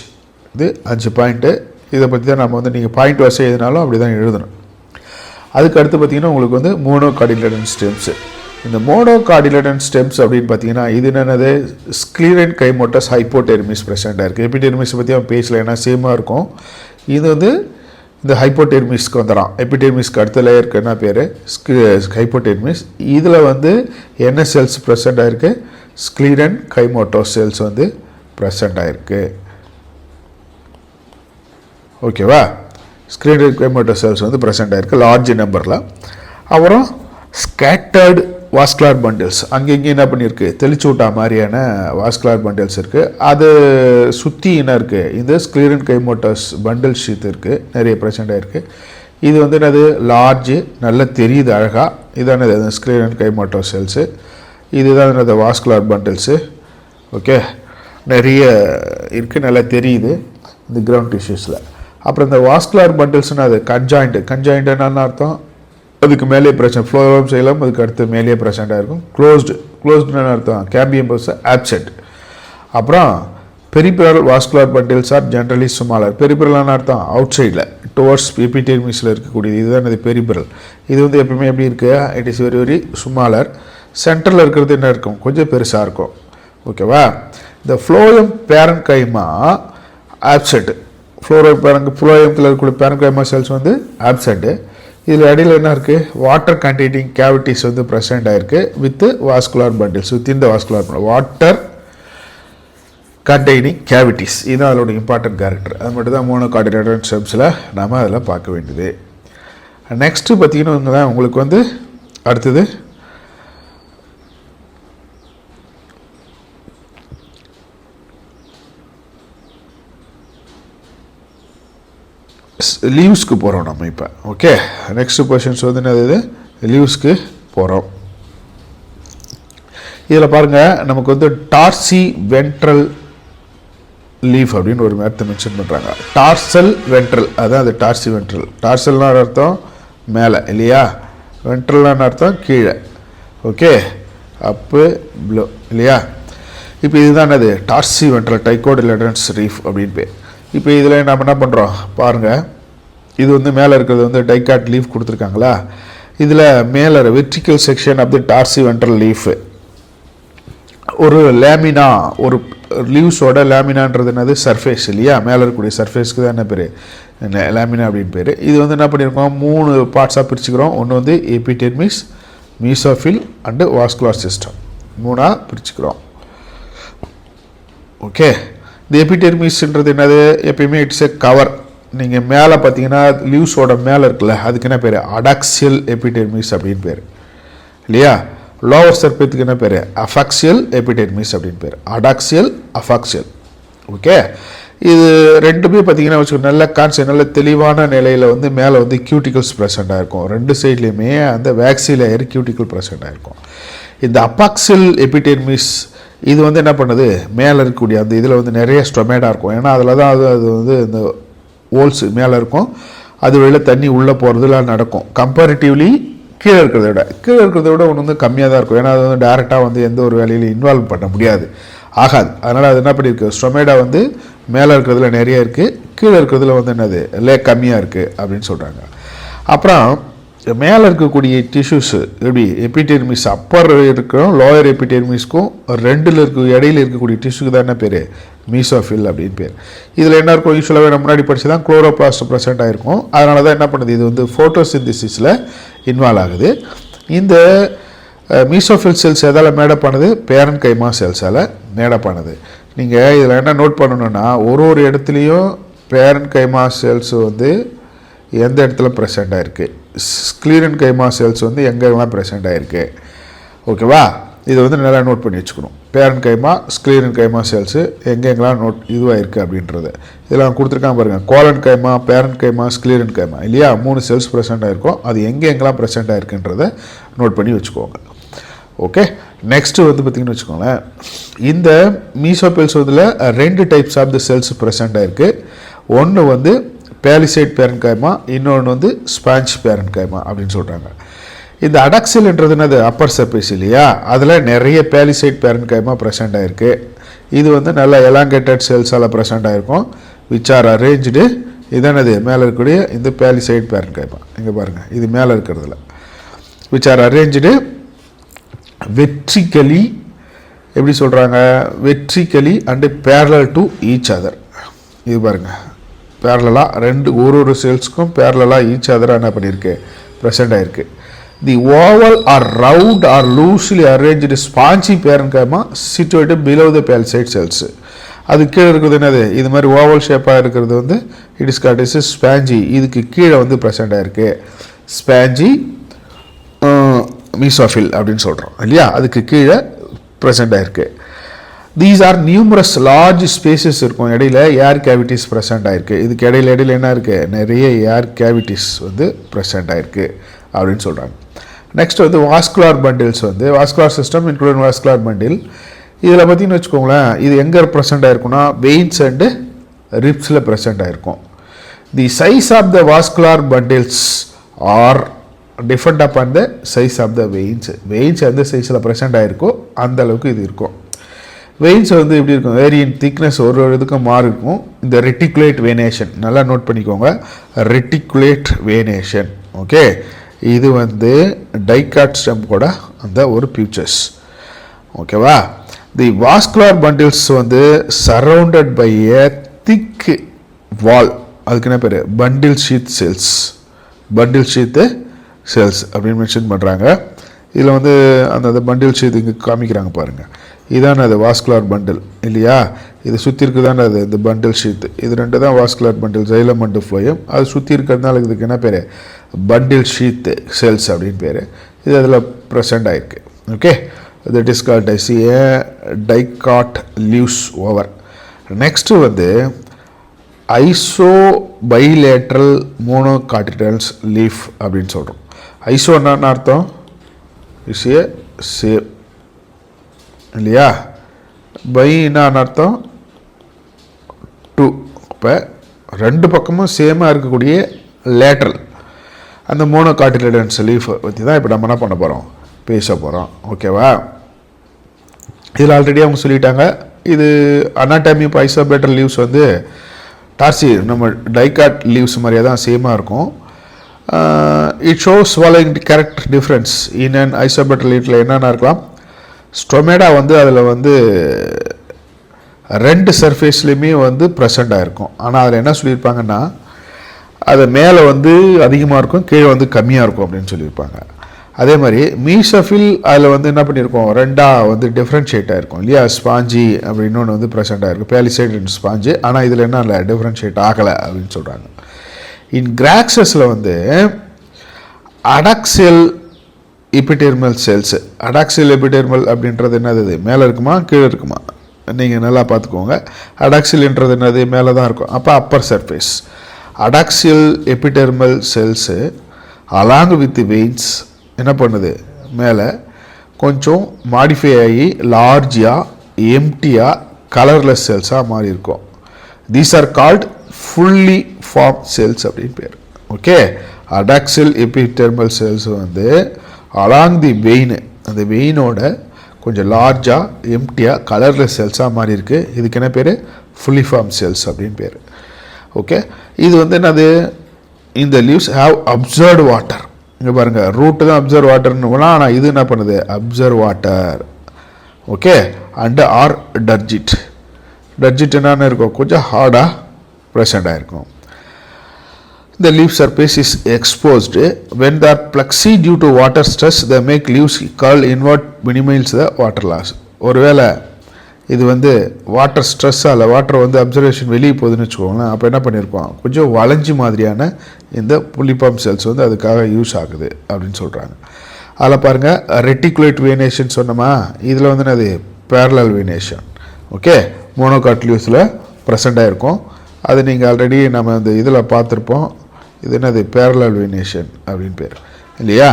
இது 5 பாயிண்ட்டு. இதை பற்றி தான் நம்ம வந்து நீங்கள் பாயிண்ட் வசதி எதுனாலும் அப்படி தான் எழுதணும். அதுக்கு அடுத்து பார்த்திங்கன்னா உங்களுக்கு வந்து மோனோகார்டிலேடன் ஸ்டெம்ஸு. இந்த மோனோகார்டிலேடன் ஸ்டெம்ஸ் அப்படின்னு பார்த்தீங்கன்னா இது என்னென்னது, ஸ்க்ளீரன் கைமோட்டஸ் ஹைப்போடெர்மிஸ் ப்ரெசென்ட்டாக இருக்குது. எபிடெர்மிஸை பற்றி அவன் பேசல, ஏன்னா சேமாக இருக்கும். இது வந்து இந்த ஹைப்போடெர்மிஸ்க்கு வந்துடும். எபிடெர்மிஸ்க்கு அடுத்த லேயருக்கு என்ன பேர், ஹைப்போடெர்மிஸ். இதில் வந்து என்ன செல்ஸ் ப்ரெசென்ட் ஆகிருக்கு, ஸ்க்ளீரன் கைமோட்டோ செல்ஸ் வந்து ப்ரெசண்ட் ஆகிருக்கு. ஓகேவா? ஸ்க்ளீரன் கைமோட்டோ செல்ஸ் வந்து ப்ரெசண்ட் ஆகிருக்கு லார்ஜ் நம்பரில். அப்புறம் ஸ்கேட்டர்டு வாஸ்குலர் பண்டில்ஸ், அங்கங்கே என்ன பண்ணியிருக்கு, தெளிச்சு விட்டா மாதிரியான வாஸ்குலர் பண்டில்ஸ் இருக்குது. அது சுற்றி என்ன இருக்குது, இந்த ஸ்க்ளீரன் கைமோட்டோஸ் பண்டில் ஷீத் இருக்குது, நிறைய ப்ரெசண்ட் ஆகிருக்கு. இது வந்து என்னது, லார்ஜு, நல்லா தெரியுது அழகாக. இதானது ஸ்க்ளீரன் கைமோட்டோ செல்ஸு. இதுதான் என்னது வாஸ்குலர் பண்டில்ஸு. ஓகே, நிறைய இருக்குது, நல்லா தெரியுது இந்த கிரவுண்ட் டிஷ்யூஸில். அப்புறம் இந்த வாஸ்குலர் பண்டில்ஸ்னு அது கன்ஜாயிண்ட் என்னன்னு அர்த்தம், அதுக்கு மேலே ப்ரெசன்ட், ஃப்ளோரம் செய்யலாம், அதுக்கு அடுத்து மேலேயே ப்ரெசென்ட்டாக இருக்கும். க்ளோஸ்டுன்னு அர்த்தம், கேம்பியம் பஸ் ஆப்சென்ட். அப்புறம் peripheral vascular bundles are generally smaller. பெரிபிரல்னு அர்த்தம் அவுட் சைடில் டுவர்ட்ஸ் எபிடெர்மிஸில் இருக்கக்கூடியது, இதுதான் இது பெரிபிரல். இது வந்து எப்பவுமே எப்படி இருக்குது, it is very very smaller. சென்டரில் இருக்கிறது என்ன இருக்கும், கொஞ்சம் பெருசாக இருக்கும். ஓகேவா? இந்த ஃப்ளோயம் பேரன்கைமா ஆப்சென்ட், ஃப்ளோயத்தில் இருக்கக்கூடிய பேரன்கைமா செல்ஸ் வந்து ஆப்சென்ட்டு. இதில் இடையில் என்ன இருக்குது, வாட்டர் கண்டெய்னிங் கேவிட்டிஸ் வந்து ப்ரெசென்ட் ஆகிருக்கு with vascular bundles, within the vascular water containing cavities. இதுதான் அதோட இம்பார்ட்டன்ட் கேரக்டர். அது மட்டும் தான் மோனோகார்டினேட்டட் ஸ்டெம்ஸில் நம்ம அதில் பார்க்க வேண்டியது. நெக்ஸ்ட்டு பார்த்தீங்கன்னா உங்களுக்கு வந்து அடுத்தது லீவ்ஸ்க்கு போகிறோம் நம்ம இப்போ. ஓகே, நெக்ஸ்ட் கொஷின்ஸ் வந்து என்னது, லீவ்ஸ்க்கு போகிறோம். இதில் பாருங்கள், நமக்கு வந்து டார்சி வென்ட்ரல் லீஃப் அப்படின்னு ஒரு மேத்தை மென்ஷன் பண்ணுறாங்க. டார்சல் வென்ட்ரல், அதான் அது டார்சி வென்ட்ரல். டார்சல்னான அர்த்தம் மேலே இல்லையா, வென்ட்ரல்னான அர்த்தம் கீழே. ஓகே, அப்பு ப்ளோ இல்லையா. இப்போ இதுதான் அது டார்சி வென்ட்ரல் டைகோடிலேடன்ஸ் ரீஃப் அப்படின்னு பேர். இப்போ இதில் நம்ம என்ன பண்ணுறோம் பாருங்கள், இது வந்து மேலே இருக்கிறது வந்து டைகாட் லீஃப் கொடுத்துருக்காங்களா. இதில் மேலே vertical section of the dorsiventral leaf, ஒரு லேமினா, ஒரு லீவ்ஸோட லேமினான்றது என்னது, சர்ஃபேஸ் இல்லையா, மேலே இருக்கக்கூடிய சர்ஃபேஸ்க்கு தான் என்ன பேர், லேமினா அப்படின்னு பேர். இது வந்து என்ன பண்ணியிருக்கோம், 3 பார்ட்ஸாக பிரிச்சுக்கிறோம். ஒன்று வந்து epidermis, mesophyll and vascular system, 3ஆக பிரிச்சுக்கிறோம். ஓகே, இந்த எபிடெர்மிஸ்ன்றது என்னது, எப்பயுமே இட்ஸ் எ கவர். நீங்கள் மேலே பார்த்தீங்கன்னா லீவ்ஸோட மேலே இருக்குல்ல, அதுக்கு என்ன பேர், அடாக்சியல் எபிடெர்மிஸ் அப்படின்னு பேர் இல்லையா. லோவர் சர்ஃபேஸுக்கு என்ன பேர், அஃபாக்சியல் எபிடெர்மிஸ் அப்படின்னு பேர், அடாக்சியல் அஃபாக்சியல். ஓகே, இது ரெண்டுமே பார்த்தீங்கன்னா வச்சுக்கோங்க, நல்ல தெளிவான நிலையில் வந்து மேலே வந்து கியூட்டிகல்ஸ் ப்ரெசென்ட்டாக இருக்கும். 2 சைட்லேயுமே அந்த வேக்சி லேயர் கியூட்டிக்கல் ப்ரெசென்ட்டாக இருக்கும். இந்த அபாக்சியல் எபிடெர்மிஸ் இது வந்து என்ன பண்ணுது, மேலே இருக்கக்கூடிய அந்த இதில் வந்து நிறைய ஸ்டொமேட்டாக இருக்கும். ஏன்னா அதில் தான் அது வந்து இந்த ஹோல்ஸ் மேலே இருக்கும், அது வெளியில் தண்ணி உள்ளே போகிறதுலாம் நடக்கும். கம்பேரிட்டிவ்லி கீழே இருக்கிறத விட ஒன்று வந்து கம்மியாக தான் இருக்கும். ஏன்னா அது வந்து டேரெக்டாக வந்து எந்த ஒரு வேலையில் இன்வால்வ் பண்ண முடியாது, ஆகாது. அதனால் அது என்ன பண்ணியிருக்கு, ஸ்டொமேட்டா வந்து மேலே இருக்கிறதுல நிறைய இருக்குது, கீழே இருக்கிறதுல வந்து என்னது கம்மியாக இருக்குது அப்படின்னு சொல்கிறாங்க. அப்புறம் மேலே இருக்கக்கூடிய டிஷ்யூஸு எப்படி எபிடெர்மிஸ் அப்பர் இருக்கிறோம், லோயர் எபிடெர்மிஸ்க்கும் ரெண்டில் இடையில இருக்கக்கூடிய டிஷ்யூக்கு தான் என்ன பேர், மீசோஃபில் அப்படின்னு பேர். இதில் என்ன இருக்கும், யூஸ்வலாகவே நம்ம முன்னாடி படிச்சு தான் குளோரோபிளாஸ்ட் ப்ரெசென்ட் ஆகிருக்கும். அதனால தான் என்ன பண்ணுது, இது வந்து ஃபோட்டோசிந்தசிஸில் இன்வால்வ் ஆகுது. இந்த மீசோஃபில் செல்ஸ் எதால் மேடப் ஆனது, பேரன்கைமா செல்ஸால் மேடப் ஆனது. நீங்கள் இதில் என்ன நோட் பண்ணணுன்னா, ஒரு இடத்துலையும் பேரன்கைமா செல்ஸ் வந்து எந்த இடத்துல ப்ரெசென்ட் ஆகிருக்கு, ஸ்க்ளீரன் கைமா செல்ஸ் வந்து எங்கெல்லாம் ப்ரெசென்ட் ஆகிருக்கு. ஓகேவா, இதை வந்து நல்லா நோட் பண்ணி வச்சுக்கணும். பேரன் கைமா, ஸ்க்ளீரன் கைமா செல்ஸு எங்கெங்கெல்லாம் இதுவாக இருக்குது அப்படின்றது இதெல்லாம் கொடுத்துருக்காங்க பாருங்கள். கோலன் கைமா, பேரன் கைமா, ஸ்க்ளீரன் கைமா இல்லையா, 3 செல்ஸ் ப்ரெசென்ட் ஆகிருக்கும். அது எங்கெங்கெல்லாம் ப்ரெசென்ட் ஆகிருக்குன்றதை நோட் பண்ணி வச்சுக்கோங்க. ஓகே, நெக்ஸ்ட்டு வந்து பார்த்திங்கன்னு வச்சுக்கோங்களேன், இந்த மீசோஃபில்ஸ் இதில் 2 types of the cells present ஆகிருக்கு. ஒன்று வந்து பேலிசைட் பேரன்கைமா, இன்னொன்று வந்து ஸ்பாஞ்ச் பேரன்கைமா அப்படின்னு சொல்கிறாங்க. இந்த அடாக்சில்ன்றது என்னது, அப்பர் சர்ஃபேஸ் இல்லையா, அதில் நிறைய பேலிசைட் பேரன்கைமா ப்ரெசென்ட் ஆகிருக்கு. இது வந்து நல்ல எலாங்கேட்டட் செல்ஸால் ப்ரெசென்ட் ஆகிருக்கும், விச் ஆர் அரேஞ்சு. இதனது மேலே இருக்கக்கூடிய இந்த பேலிசைட் பேரன்கைமா, இங்கே பாருங்கள், இது மேலே இருக்கிறதுல விச் ஆர் அரேஞ்சு வெர்டிக்கலி, எப்படி சொல்கிறாங்க, vertically and parallel to each other. இது பாருங்கள், பேரலாக ஒரு செல்ஸுக்கும் பேரலாக ஈச் அதராக என்ன பண்ணியிருக்கு, ப்ரெசென்ட் ஆகிருக்கு. The oval or round or loosely arranged spongy parenchyma situated below the palisade cells. அது கீழே இருக்கிறது என்னது, இது மாதிரி ஓவல் ஷேப்பாக இருக்கிறது வந்து it is called is spongy. இதுக்கு கீழே வந்து ப்ரெசென்ட் ஆகிருக்கு ஸ்பாஞ்சி மீசோஃபில் அப்படின்னு சொல்கிறோம் இல்லையா. அதுக்கு கீழே ப்ரெசென்ட் ஆகிருக்கு. These are numerous large spaces இருக்கும், இடையில ஏர் கேவிட்டிஸ் ப்ரெசென்ட் ஆகிருக்கு. இதுக்கு இடையில என்ன இருக்குது, நிறைய ஏர் கேவிட்டிஸ் வந்து ப்ரெசென்ட் ஆகிருக்கு அப்படின்னு சொல்கிறாங்க. நெக்ஸ்ட் வந்து வாஸ்குலார் பண்டில்ஸ் வந்து vascular system including vascular bundle. இதில் பார்த்தீங்கன்னு வச்சுக்கோங்களேன், இது எங்கே ப்ரெசென்ட் ஆகிருக்குன்னா வெயின்ஸ் அண்டு ரிப்ஸில் ப்ரெசென்ட் ஆகிருக்கும். The size of the vascular bundles are depend upon the size of the veins. Veins எந்த சைஸில் ப்ரெசென்ட் ஆகிருக்கோ அந்த அளவுக்கு இது இருக்கும். வெயின்ஸ் வந்து எப்படி இருக்கும், வேரி இன் திக்னஸ் ஒரு இதுக்கும் மாறி இருக்கும். இந்த ரெட்டிகுலேட் வேனேஷன் நல்லா நோட் பண்ணிக்கோங்க, ரெட்டிகுலேட் வேனேஷன். ஓகே, இது வந்து டைகாட் ஸ்டெம்போட அந்த ஒரு ஃபியூச்சர்ஸ். ஓகேவா. தி வாஸ்குலார் பண்டில்ஸ் வந்து surrounded by a thick wall. அதுக்கு என்ன பேர், bundle sheath cells. Bundle sheath cells அப்படின்னு மென்ஷன் பண்ணுறாங்க. இதில் வந்து அந்த பண்டில் ஷீத் இங்கே காமிக்கிறாங்க பாருங்கள். இதான அது வாஸ்குலார் பண்டில் இல்லையா. இது சுற்றி இருக்குதான அது இந்த பண்டில் ஷீத். இது ரெண்டு தான் vascular bundle, xylem and phloem. அது சுற்றி இருக்கிறதுனால இதுக்கு என்ன பேர், பண்டில் ஷீத் செல்ஸ் அப்படின்னு பேர். இது அதில் ப்ரெசென்ட் ஆகிருக்கு. Okay, that is called I C A dicot leaves over. Next வந்து ஐசோ பைலேட்ரல் மோனோகாட்டிடல்ஸ் லீஃப் அப்படின்னு சொல்கிறோம். ஐசோ என்னன்னு அர்த்தம், இஸ் ஏ சேம் இல்லையா. பைன்னு அர்த்தம் டூ. இப்போ ரெண்டு பக்கமும் சேமாக இருக்கக்கூடிய லேட்ரல் அந்த மோனோகாட்டிலேடன்ஸ் லீஃப் பற்றி தான் இப்போ நம்ம என்ன பண்ண போகிறோம், பேச போகிறோம். ஓகேவா. இதில் ஆல்ரெடி அவங்க சொல்லிட்டாங்க, இது அனாட்டமி ஆஃப் ஐசோபேட்டல் லீவ்ஸ் வந்து டார்சி நம்ம டைகாட் லீவ்ஸ் மாதிரியே தான் சேமாக இருக்கும். It shows following correct difference in and isobilateral லீஃபில் என்னென்ன இருக்கலாம். ஸ்டொமேடா வந்து அதில் வந்து ரெண்டு சர்ஃபேஸ்லேயுமே வந்து ப்ரெசென்ட் ஆகிருக்கும். ஆனால் அதில் என்ன சொல்லியிருப்பாங்கன்னா, அது மேலே வந்து அதிகமாக இருக்கும், கீழே வந்து கம்மியாக இருக்கும் அப்படின்னு சொல்லியிருப்பாங்க. அதே மாதிரி மீசோஃபில் அதில் வந்து என்ன பண்ணியிருக்கோம், ரெண்டாக வந்து டிஃப்ரென்ஷியேட் ஆகிருக்கும் இல்லையா. ஸ்பாஞ்சி அப்படின்னு இன்னொன்று வந்து ப்ரெசென்ட் ஆகிருக்கும், பேலிசைட் அண்ட் ஸ்பாஞ்சு. ஆனால் இதில் என்ன இல்லை, டிஃப்ரென்ஷியேட் ஆகலை அப்படின்னு சொல்கிறாங்க. இன் கிராக்ஸஸில் வந்து adaxial epidermal cells. Adaxial epidermal அப்படின்றது என்னது, மேலே இருக்குமா கீழே இருக்குமா, நீங்கள் நல்லா பார்த்துக்கோங்க. அடாக்சியல்ன்றது என்னது, மேலே தான் இருக்கும், அப்போ upper surface. Adaxial epidermal cells along with veins என்ன பண்ணுது, மேலே கொஞ்சம் மாடிஃபை ஆகி லார்ஜியாக எம்டியாக கலர்லெஸ் செல்ஸாக மாறி இருக்கும். These are called fully form cells அப்படின்னு பேர். ஓகே, அடாக்சியல் எபிடெர்மல் செல்ஸ் வந்து அலாங் தி வெயின், அந்த வெயினோட கொஞ்சம் லார்ஜாக எம்டியாக கலர்லெஸ் செல்ஸாக மாறி இருக்குது. இதுக்கு என்ன பேர், ஃபுல்லி ஃபார்ம் செல்ஸ் அப்படின்னு பேர். ஓகே, இது வந்து என்னது, இந்த லீவ்ஸ் ஹாவ் அப்சர்வ்டு வாட்டர். இங்கே பாருங்கள், ரூட்டு தான் அப்சர்வ் வாட்டர்னு போனால், ஆனால் இது என்ன பண்ணுது, observe water. Okay, and are turgid. Turgid என்னென்ன இருக்கும், கொஞ்சம் ஹார்டாக ப்ரெசென்ட் ஆகிருக்கும். The leaf surface is exposed. When they are flexy due to water stress, they make leaves curl inward, minimize the water loss. ஒருவேளை இது வந்து வாட்டர் ஸ்ட்ரெஸ்ஸால் வாட்டர் வந்து observation வெளியே போகுதுன்னு வச்சுக்கோங்களேன், அப்போ என்ன பண்ணியிருக்கோம், கொஞ்சம் வளைஞ்சி மாதிரியான இந்த புள்ளிப்பாம் செல்ஸ் வந்து அதுக்காக யூஸ் ஆகுது அப்படின்னு சொல்கிறாங்க. அதில் பாருங்கள், ரெட்டிகுலேட் வேனேஷன் சொன்னோமா, இதில் வந்து என்னது பேரலல் வேனேஷன். ஓகே, மோனோகாட் லீவ்ஸில் ப்ரெசென்ட் ஆகிருக்கும். அது நீங்கள் ஆல்ரெடி நம்ம இந்த இதில் பார்த்துருப்போம். இது என்னது, பேரலல் வேனேஷன் அப்படின்னு பேர் இல்லையா.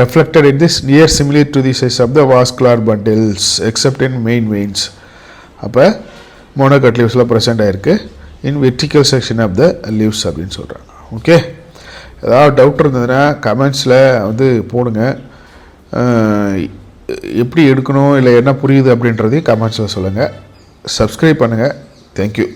reflected in this near similar to the size of the vascular bundles except in main veins. அப்போ மோனோகாட் லீவ்ஸில் ப்ரெசென்ட் ஆகிருக்கு in vertical section of the leaves அப்படின்னு சொல்கிறாங்க. ஓகே, ஏதாவது டவுட் இருந்ததுன்னா கமெண்ட்ஸில் வந்து போடுங்க. எப்படி எடுக்கணும் இல்லை என்ன புரியுது அப்படின்றதையும் கமெண்ட்ஸில் சொல்லுங்கள். சப்ஸ்கிரைப் பண்ணுங்கள். தேங்க்யூ.